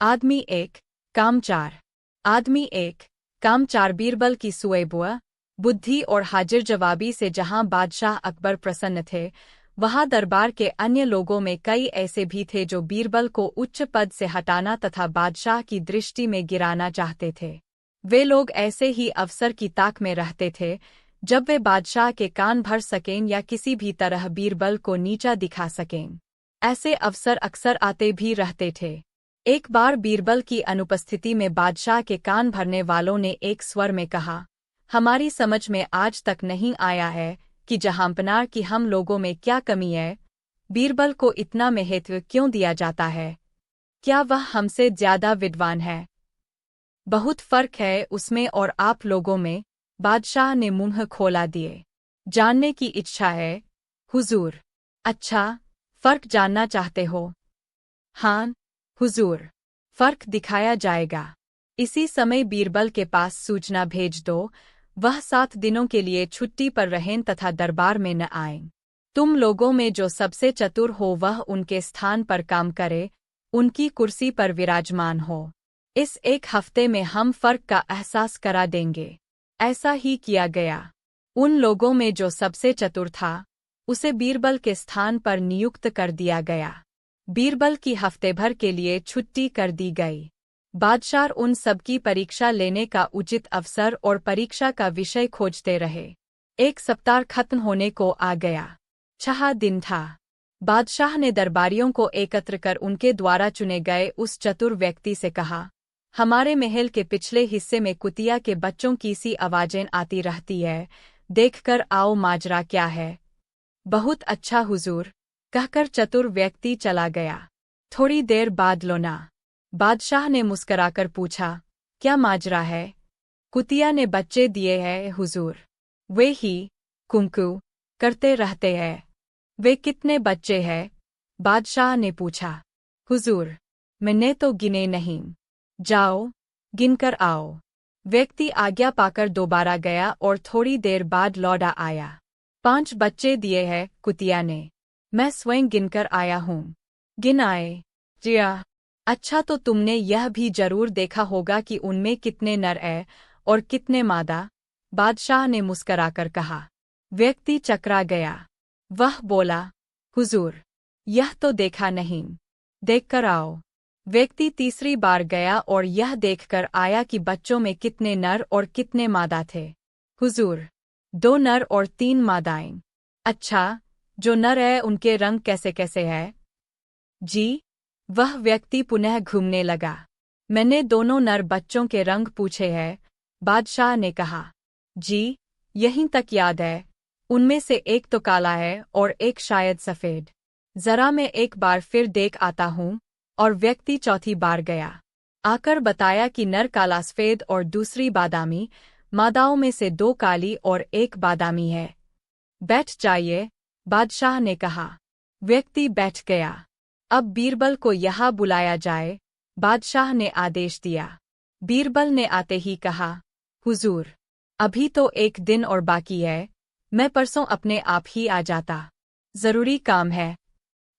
आदमी 1, काम 4। आदमी 1, काम 4। बीरबल की सुएबुआ, बुद्धि और हाजिर जवाबी से जहां बादशाह अकबर प्रसन्न थे, वहां दरबार के अन्य लोगों में कई ऐसे भी थे जो बीरबल को उच्च पद से हटाना तथा बादशाह की दृष्टि में गिराना चाहते थे। वे लोग ऐसे ही अवसर की ताक में रहते थे जब वे बादशाह के कान भर सकें या किसी भी तरह बीरबल को नीचा दिखा सकें। ऐसे अवसर अक्सर आते भी रहते थे। एक बार बीरबल की अनुपस्थिति में बादशाह के कान भरने वालों ने एक स्वर में कहा, हमारी समझ में आज तक नहीं आया है कि जहांपनाह की हम लोगों में क्या कमी है। बीरबल को इतना महत्व क्यों दिया जाता है? क्या वह हमसे ज्यादा विद्वान है? बहुत फर्क है उसमें और आप लोगों में। बादशाह ने मुंह खोला दिए। जानने की इच्छा है, हुजूर। अच्छा, फर्क जानना चाहते हो? हाँ, हुजूर, फर्क दिखाया जाएगा। इसी समय बीरबल के पास सूचना भेज दो, वह 7 दिनों के लिए छुट्टी पर रहें तथा दरबार में न आएं। तुम लोगों में जो सबसे चतुर हो वह उनके स्थान पर काम करे, उनकी कुर्सी पर विराजमान हो। इस 1 हफ्ते में हम फर्क का एहसास करा देंगे। ऐसा ही किया गया। उन लोगों में जो सबसे चतुर था, उसे बीरबल के स्थान पर नियुक्त कर दिया गया। बीरबल की हफ्ते भर के लिए छुट्टी कर दी गई। बादशाह उन सबकी परीक्षा लेने का उचित अवसर और परीक्षा का विषय खोजते रहे। 1 सप्ताह खत्म होने को आ गया। 6 दिन था। बादशाह ने दरबारियों को एकत्र कर उनके द्वारा चुने गए उस चतुर व्यक्ति से कहा, हमारे महल के पिछले हिस्से में कुतिया के बच्चों की सी आवाजें आती रहती है, देखकर आओ माजरा क्या है। बहुत अच्छा हुजूर, कहकर चतुर व्यक्ति चला गया। थोड़ी देर बाद लोना बादशाह ने मुस्कराकर पूछा, क्या माजरा है? कुतिया ने बच्चे दिए हैं हुजूर। वे ही कुंकू करते रहते हैं। वे कितने बच्चे हैं? बादशाह ने पूछा। हुजूर, मैंने तो गिने नहीं। जाओ, गिनकर आओ। व्यक्ति आज्ञा पाकर दोबारा गया और थोड़ी देर बाद लौटा आया। 5 बच्चे दिए हैं, कुतिया ने। मैं स्वयं गिनकर आया हूँ। गिन आए? जिया। अच्छा, तो तुमने यह भी जरूर देखा होगा कि उनमें कितने नर हैं और कितने मादा? बादशाह ने मुस्कराकर कहा। व्यक्ति चकरा गया। वह बोला, हुजूर, यह तो देखा नहीं। देखकर आओ। व्यक्ति तीसरी बार गया और यह देखकर आया कि बच्चों में कितने नर और कितने मादा थे। हुजूर, 2 नर और 3 मादाएं। अच्छा, जो नर है उनके रंग कैसे कैसे है? जी। वह व्यक्ति पुनः घूमने लगा। मैंने दोनों नर बच्चों के रंग पूछे हैं, बादशाह ने कहा। जी, यहीं तक याद है। उनमें से एक तो काला है और एक शायद सफ़ेद। जरा मैं एक बार फिर देख आता हूँ। और व्यक्ति चौथी बार गया। आकर बताया कि नर काला सफेद और दूसरी बादामी, मादाओं में से 2 काली और 1 बादामी है। बैठ जाइए, बादशाह ने कहा। व्यक्ति बैठ गया। अब बीरबल को यहाँ बुलाया जाए, बादशाह ने आदेश दिया। बीरबल ने आते ही कहा, हुजूर, अभी तो 1 दिन और बाकी है, मैं परसों अपने आप ही आ जाता। जरूरी काम है।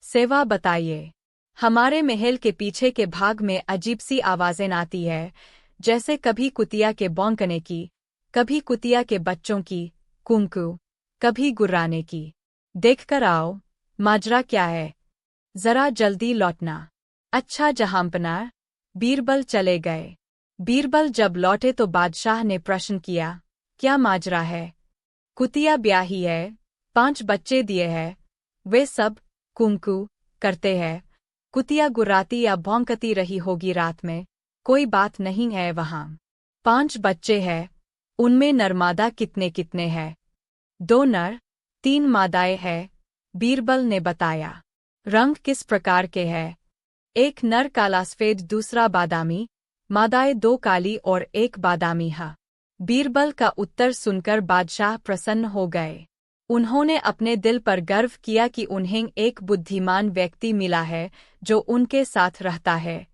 सेवा बताइए। हमारे महल के पीछे के भाग में अजीब सी आवाजें आती है, जैसे कभी कुतिया के भौंकने की, कभी कुतिया के बच्चों की कुंकू, कभी गुर्राने की। देखकर आओ, माजरा क्या है। जरा जल्दी लौटना। अच्छा जहांपना। बीरबल चले गए। बीरबल जब लौटे तो बादशाह ने प्रश्न किया, क्या माजरा है। कुतिया ब्याही है, 5 बच्चे दिए हैं, वे सब कुंकू करते हैं। कुतिया गुर्राती या भौंकती रही होगी रात में, कोई बात नहीं है वहां। 5 बच्चे हैं, उनमें नरमादा कितने कितने हैं। 2 नर, 3 मादाएं हैं, बीरबल ने बताया। रंग किस प्रकार के हैं। 1 नर काला सफेद, दूसरा बादामी, मादाएं 2 काली और 1 बादामी है। बीरबल का उत्तर सुनकर बादशाह प्रसन्न हो गए। उन्होंने अपने दिल पर गर्व किया कि उन्हें एक बुद्धिमान व्यक्ति मिला है जो उनके साथ रहता है।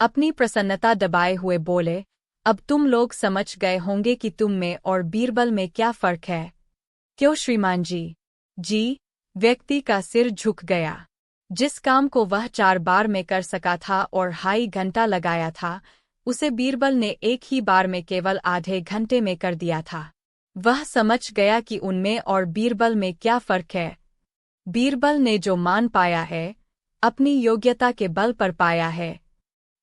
अपनी प्रसन्नता दबाए हुए बोले, अब तुम लोग समझ गए होंगे कि तुम में और बीरबल में क्या फर्क है। क्यों श्रीमान जी। जी, व्यक्ति का सिर झुक गया। जिस काम को वह 4 बार में कर सका था और 2.5 घंटा लगाया था, उसे बीरबल ने 1 ही बार में केवल आधे घंटे में कर दिया था। वह समझ गया कि उनमें और बीरबल में क्या फर्क है। बीरबल ने जो मान पाया है, अपनी योग्यता के बल पर पाया है।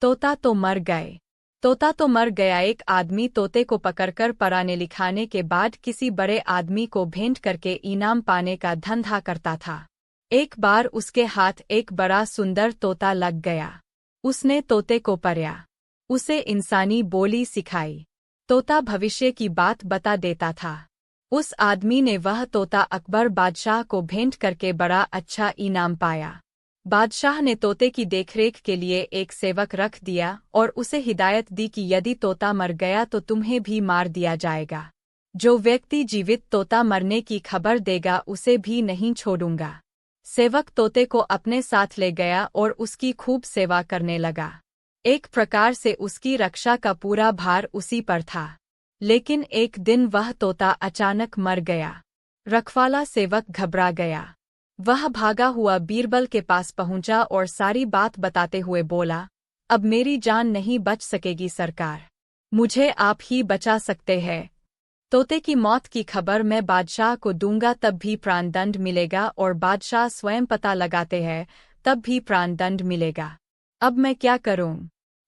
तोता तो मर गए। तोता तो मर गया। एक आदमी तोते को पकड़कर पढ़ाने लिखाने के बाद किसी बड़े आदमी को भेंट करके इनाम पाने का धंधा करता था। एक बार उसके हाथ एक बड़ा सुंदर तोता लग गया। उसने तोते को पढ़ाया, उसे इंसानी बोली सिखाई। तोता भविष्य की बात बता देता था। उस आदमी ने वह तोता अकबर बादशाह को भेंट करके बड़ा अच्छा इनाम पाया। बादशाह ने तोते की देखरेख के लिए एक सेवक रख दिया और उसे हिदायत दी कि यदि तोता मर गया तो तुम्हें भी मार दिया जाएगा। जो व्यक्ति जीवित तोता मरने की खबर देगा उसे भी नहीं छोड़ूंगा। सेवक तोते को अपने साथ ले गया और उसकी खूब सेवा करने लगा। एक प्रकार से उसकी रक्षा का पूरा भार उसी पर था। लेकिन एक दिन वह तोता अचानक मर गया। रखवाला सेवक घबरा गया। वह भागा हुआ बीरबल के पास पहुंचा और सारी बात बताते हुए बोला, अब मेरी जान नहीं बच सकेगी सरकार। मुझे आप ही बचा सकते हैं। तोते की मौत की खबर मैं बादशाह को दूंगा तब भी प्राणदंड मिलेगा और बादशाह स्वयं पता लगाते हैं तब भी प्राणदंड मिलेगा। अब मैं क्या करूं?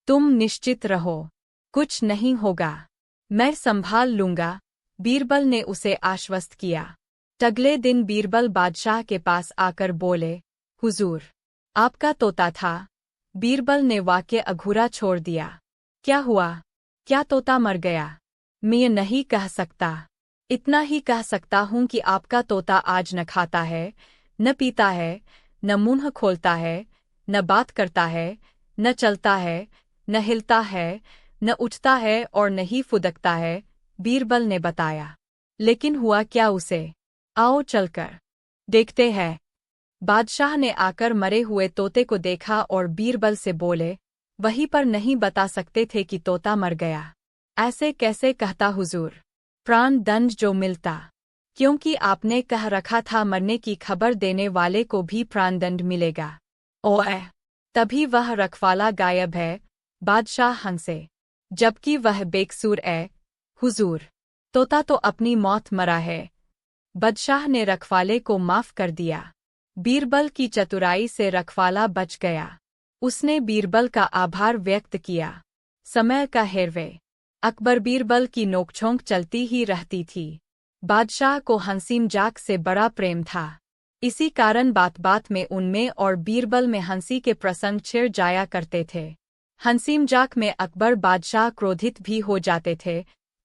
तुम निश्चित रहो, कुछ नहीं होगा, मैं संभाल लूंगा, बीरबल ने उसे आश्वस्त किया। अगले दिन बीरबल बादशाह के पास आकर बोले, हुजूर, आपका तोता था। बीरबल ने वाक्य अधूरा छोड़ दिया। क्या हुआ? क्या तोता मर गया? मैं नहीं कह सकता। इतना ही कह सकता हूं कि आपका तोता आज न खाता है, न पीता है, न मुंह खोलता है, न बात करता है, न चलता है, न हिलता है, न उठता है और न ही फुदकता है, बीरबल ने बताया। लेकिन हुआ क्या उसे? आओ चलकर देखते हैं। बादशाह ने आकर मरे हुए तोते को देखा और बीरबल से बोले, वहीं पर नहीं बता सकते थे कि तोता मर गया। ऐसे कैसे कहता हुजूर? प्राण दंड जो मिलता, क्योंकि आपने कह रखा था मरने की खबर देने वाले को भी प्राणदंड मिलेगा। ओए, तभी वह रखवाला गायब है। बादशाह हंसे, जबकि वह बेकसूर है। हुजूर, तोता तो अपनी मौत मरा है। बादशाह ने रखवाले को माफ कर दिया। बीरबल की चतुराई से रखवाला बच गया। उसने बीरबल का आभार व्यक्त किया। समय का हेरवे। अकबर बीरबल की नोकझोंक चलती ही रहती थी। बादशाह को हंसी मजाक से बड़ा प्रेम था। इसी कारण बात बात में उनमें और बीरबल में हंसी के प्रसंग छिड़ जाया करते थे। हंसी मजाक में अकबर बादशाह क्रोधित भी हो जाते थे,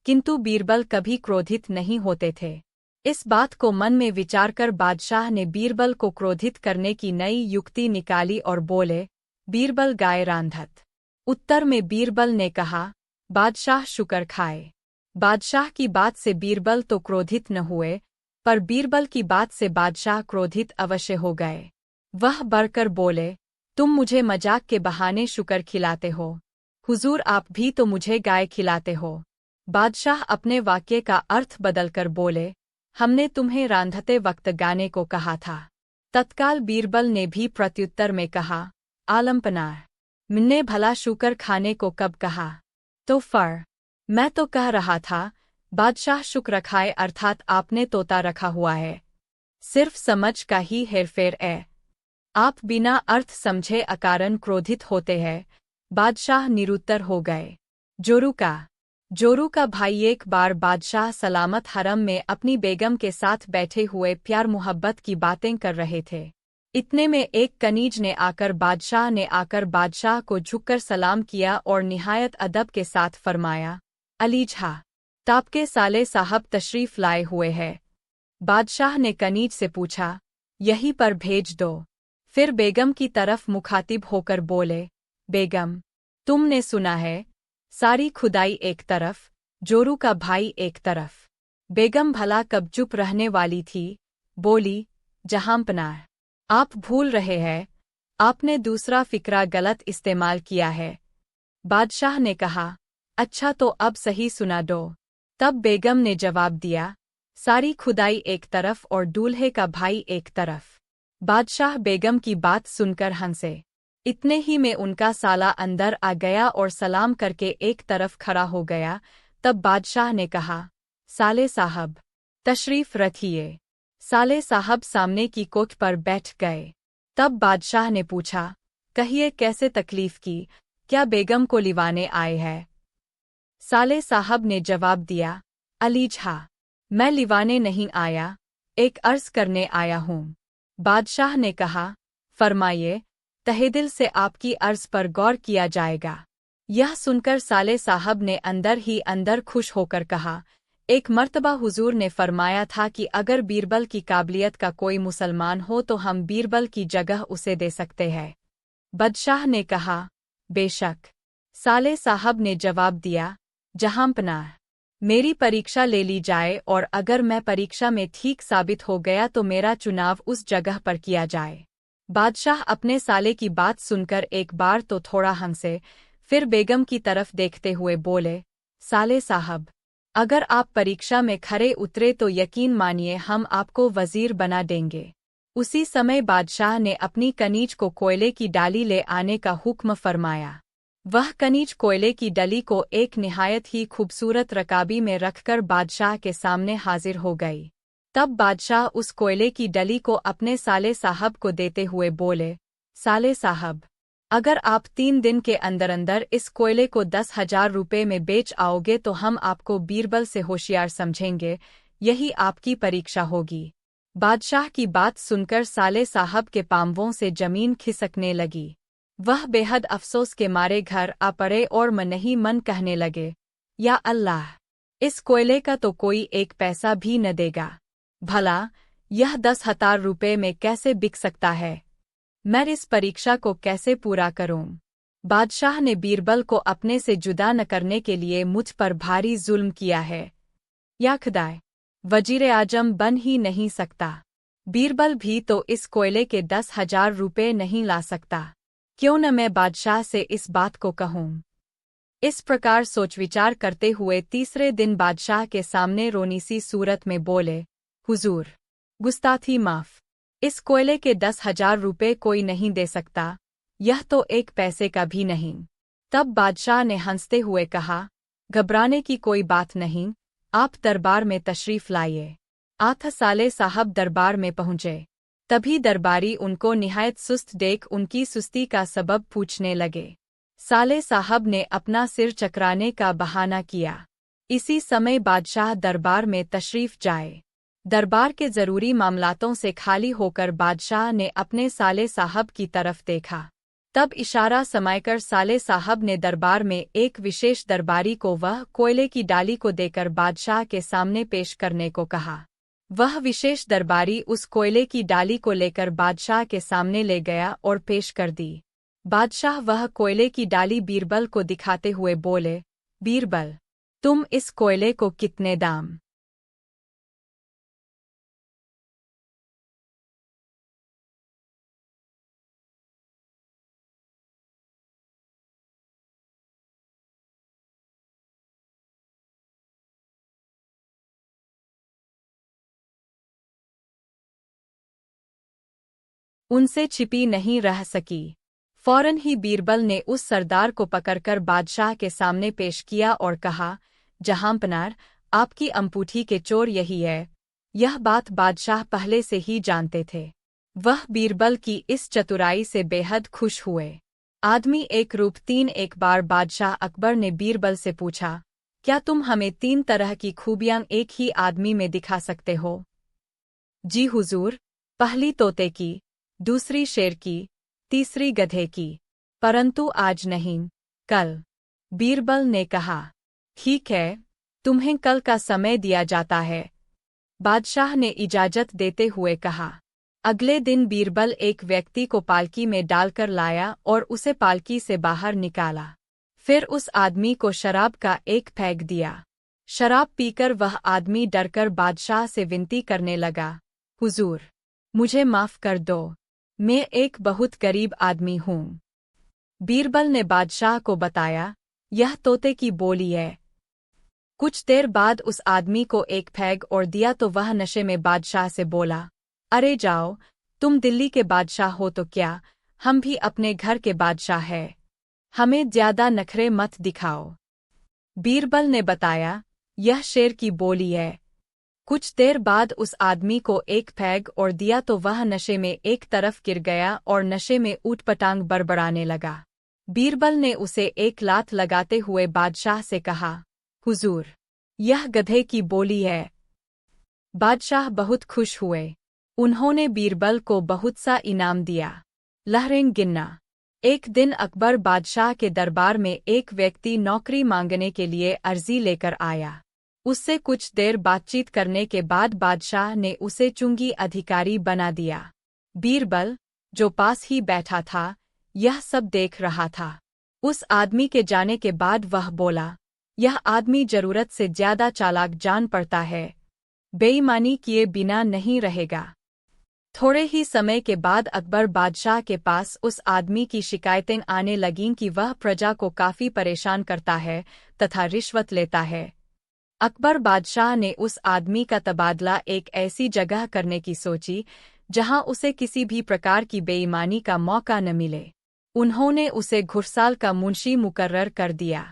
किंतु बीरबल कभी क्रोधित नहीं होते थे। इस बात को मन में विचार कर बादशाह ने बीरबल को क्रोधित करने की नई युक्ति निकाली और बोले, बीरबल गाय रांधत। उत्तर में बीरबल ने कहा, बादशाह शुक्र खाए। बादशाह की बात से बीरबल तो क्रोधित न हुए, पर बीरबल की बात से बादशाह क्रोधित अवश्य हो गए। वह बढ़कर बोले, तुम मुझे मजाक के बहाने शुक्र खिलाते हो, हुजूर आप भी तो मुझे गाय खिलाते हो। बादशाह अपने वाक्य का अर्थ बदलकर बोले, हमने तुम्हें रांधते वक्त गाने को कहा था। तत्काल बीरबल ने भी प्रत्युत्तर में कहा, आलमपनाह, मैंने भला शुक्र खाने को कब कहा? तो मैं तो कह रहा था, बादशाह शुक्र खाए अर्थात आपने तोता रखा हुआ है। सिर्फ समझ का ही हेरफेर है। आप बिना अर्थ समझे अकारण क्रोधित होते हैं। बादशाह निरुत्तर हो गए। जोरू का भाई एक बार बादशाह सलामत हरम में अपनी बेगम के साथ बैठे हुए प्यार मोहब्बत की बातें कर रहे थे। इतने में एक कनीज ने आकर बादशाह को झुककर सलाम किया और निहायत अदब के साथ फरमाया, अलीजा, तापके साले साहब तशरीफ लाए हुए हैं। बादशाह ने कनीज से पूछा, यहीं पर भेज दो। फिर बेगम की तरफ मुखातिब होकर बोले, बेगम, तुमने सुना है, सारी खुदाई एक तरफ, जोरू का भाई एक तरफ। बेगम भला कब चुप रहने वाली थी, बोली, जहांपनाह, आप भूल रहे हैं, आपने दूसरा फिक्रा गलत इस्तेमाल किया है। बादशाह ने कहा, अच्छा तो अब सही सुना दो। तब बेगम ने जवाब दिया, सारी खुदाई एक तरफ और दूल्हे का भाई एक तरफ। बादशाह बेगम की बात सुनकर हंसे। इतने ही में उनका साला अंदर आ गया और सलाम करके एक तरफ खड़ा हो गया। तब बादशाह ने कहा, साले साहब, तशरीफ रखिए। साले साहब सामने की कोठ पर बैठ गए। तब बादशाह ने पूछा, कहिए कैसे तकलीफ की, क्या बेगम को लिवाने आए हैं? साले साहब ने जवाब दिया, अलीजा, मैं लिवाने नहीं आया, एक अर्ज करने आया हूँ। बादशाह ने कहा, फरमाइए, तहेदिल से आपकी अर्ज पर गौर किया जाएगा। यह सुनकर साले साहब ने अंदर ही अंदर खुश होकर कहा, एक मर्तबा हुजूर ने फरमाया था कि अगर बीरबल की काबिलियत का कोई मुसलमान हो तो हम बीरबल की जगह उसे दे सकते हैं। बादशाह ने कहा, बेशक। साले साहब ने जवाब दिया, जहांपनाह, मेरी परीक्षा ले ली जाए और अगर मैं परीक्षा में ठीक साबित हो गया तो मेरा चुनाव उस जगह पर किया जाए। बादशाह अपने साले की बात सुनकर एक बार तो थोड़ा हंसे, फिर बेगम की तरफ देखते हुए बोले, साले साहब, अगर आप परीक्षा में खरे उतरे तो यकीन मानिए हम आपको वजीर बना देंगे। उसी समय बादशाह ने अपनी कनीज को कोयले की डाली ले आने का हुक्म फरमाया। वह कनीज कोयले की डली को एक निहायत ही खूबसूरत रकाबी में रखकर बादशाह के सामने हाजिर हो गई। तब बादशाह उस कोयले की डली को अपने साले साहब को देते हुए बोले, साले साहब, अगर आप 3 दिन के अंदर अंदर इस कोयले को 10,000 रुपये में बेच आओगे तो हम आपको बीरबल से होशियार समझेंगे, यही आपकी परीक्षा होगी। बादशाह की बात सुनकर साले साहब के पांवों से जमीन खिसकने लगी। वह बेहद अफसोस के मारे घर आ पड़े और मन ही मन कहने लगे, या अल्लाह, इस कोयले का तो कोई एक पैसा भी न देगा। भला यह 10,000 रुपये में कैसे बिक सकता है? मैं इस परीक्षा को कैसे पूरा करूं? बादशाह ने बीरबल को अपने से जुदा न करने के लिए मुझ पर भारी जुल्म किया है। या खुदाए, वजीर आजम बन ही नहीं सकता। बीरबल भी तो इस कोयले के 10,000 रुपये नहीं ला सकता। क्यों न मैं बादशाह से इस बात को कहूं? इस प्रकार सोच विचार करते हुए तीसरे दिन बादशाह के सामने रोनी सी सूरत में बोले, हुजूर, गुस्ताखी माफ, इस कोयले के 10,000 रुपये कोई नहीं दे सकता, यह तो एक पैसे का भी नहीं। तब बादशाह ने हंसते हुए कहा, घबराने की कोई बात नहीं, आप दरबार में तशरीफ लाइए। 8 साले साहब दरबार में पहुंचे। तभी दरबारी उनको निहायत सुस्त देख उनकी सुस्ती का सबब पूछने लगे। साले साहब ने अपना सिर चकराने का बहाना किया। इसी समय बादशाह दरबार में तशरीफ जाए। दरबार के जरूरी मामलातों से खाली होकर बादशाह ने अपने साले साहब की तरफ देखा। तब इशारा समायकर साले साहब ने दरबार में एक विशेष दरबारी को वह कोयले की डाली को देकर बादशाह के सामने पेश करने को कहा। वह विशेष दरबारी उस कोयले की डाली को लेकर बादशाह के सामने ले गया और पेश कर दी। बादशाह वह कोयले की डाली बीरबल को दिखाते हुए बोले, बीरबल, तुम इस कोयले को कितने दाम? उनसे छिपी नहीं रह सकी। फौरन ही बीरबल ने उस सरदार को पकड़कर बादशाह के सामने पेश किया और कहा, जहांपनार, आपकी अंगूठी के चोर यही है। यह बात बादशाह पहले से ही जानते थे। वह बीरबल की इस चतुराई से बेहद खुश हुए। आदमी एक रूप तीन। एक बार बादशाह अकबर ने बीरबल से पूछा, क्या तुम हमें 3 तरह की खूबियां एक ही आदमी में दिखा सकते हो? जी हुजूर, पहली तोते की, दूसरी शेर की, तीसरी गधे की, परंतु आज नहीं, कल। बीरबल ने कहा, ठीक है, तुम्हें कल का समय दिया जाता है। बादशाह ने इजाजत देते हुए कहा। अगले दिन बीरबल एक व्यक्ति को पालकी में डालकर लाया और उसे पालकी से बाहर निकाला। फिर उस आदमी को शराब का एक पैग दिया। शराब पीकर वह आदमी डरकर बादशाह से विनती करने लगा, हुजूर, मुझे माफ कर दो, मैं एक बहुत गरीब आदमी हूँ। बीरबल ने बादशाह को बताया, यह तोते की बोली है। कुछ देर बाद उस आदमी को एक पैग और दिया तो वह नशे में बादशाह से बोला, अरे जाओ, तुम दिल्ली के बादशाह हो तो क्या, हम भी अपने घर के बादशाह हैं। हमें ज्यादा नखरे मत दिखाओ। बीरबल ने बताया, यह शेर की बोली है। कुछ देर बाद उस आदमी को एक पैग और दिया तो वह नशे में एक तरफ गिर गया और नशे में ऊटपटांग बड़बड़ाने लगा। बीरबल ने उसे एक लात लगाते हुए बादशाह से कहा, हुजूर, यह गधे की बोली है। बादशाह बहुत खुश हुए। उन्होंने बीरबल को बहुत सा इनाम दिया। लहरें गिनना। एक दिन अकबर बादशाह के दरबार में एक व्यक्ति नौकरी मांगने के लिए अर्जी लेकर आया। उससे कुछ देर बातचीत करने के बाद बादशाह ने उसे चुंगी अधिकारी बना दिया। बीरबल, जो पास ही बैठा था, यह सब देख रहा था। उस आदमी के जाने के बाद वह बोला, यह आदमी जरूरत से ज्यादा चालाक जान पड़ता है, बेईमानी किए बिना नहीं रहेगा। थोड़े ही समय के बाद अकबर बादशाह के पास उस आदमी की शिकायतें आने लगीं कि वह प्रजा को काफी परेशान करता है तथा रिश्वत लेता है। अकबर बादशाह ने उस आदमी का तबादला एक ऐसी जगह करने की सोची जहां उसे किसी भी प्रकार की बेईमानी का मौका न मिले। उन्होंने उसे घुड़साल का मुंशी मुकर्रर कर दिया।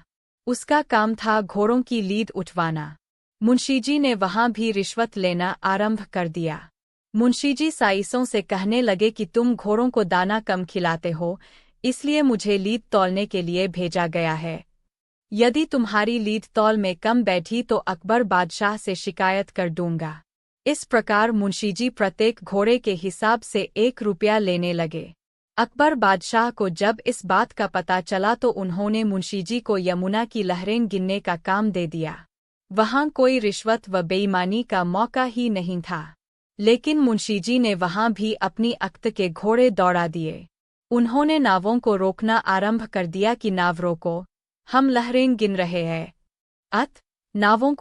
उसका काम था घोड़ों की लीद उठवाना। मुंशीजी ने वहां भी रिश्वत लेना आरंभ कर दिया। मुंशीजी साइसों से कहने लगे कि तुम घोड़ों को दाना कम खिलाते हो, इसलिए मुझे लीद तौलने के लिए भेजा गया है। यदि तुम्हारी लीद तौल में कम बैठी तो अकबर बादशाह से शिकायत कर दूंगा। इस प्रकार मुंशीजी प्रत्येक घोड़े के हिसाब से 1 रुपया लेने लगे। अकबर बादशाह को जब इस बात का पता चला तो उन्होंने मुंशीजी को यमुना की लहरें गिनने का काम दे दिया। वहां कोई रिश्वत व बेईमानी का मौका ही नहीं था। लेकिन मुंशीजी ने वहां भी अपनी अक्त के घोड़े दौड़ा दिए। उन्होंने नावों को रोकना आरंभ कर दिया कि नाव रोको, हम लहरें गिन रहे हैं। नावों को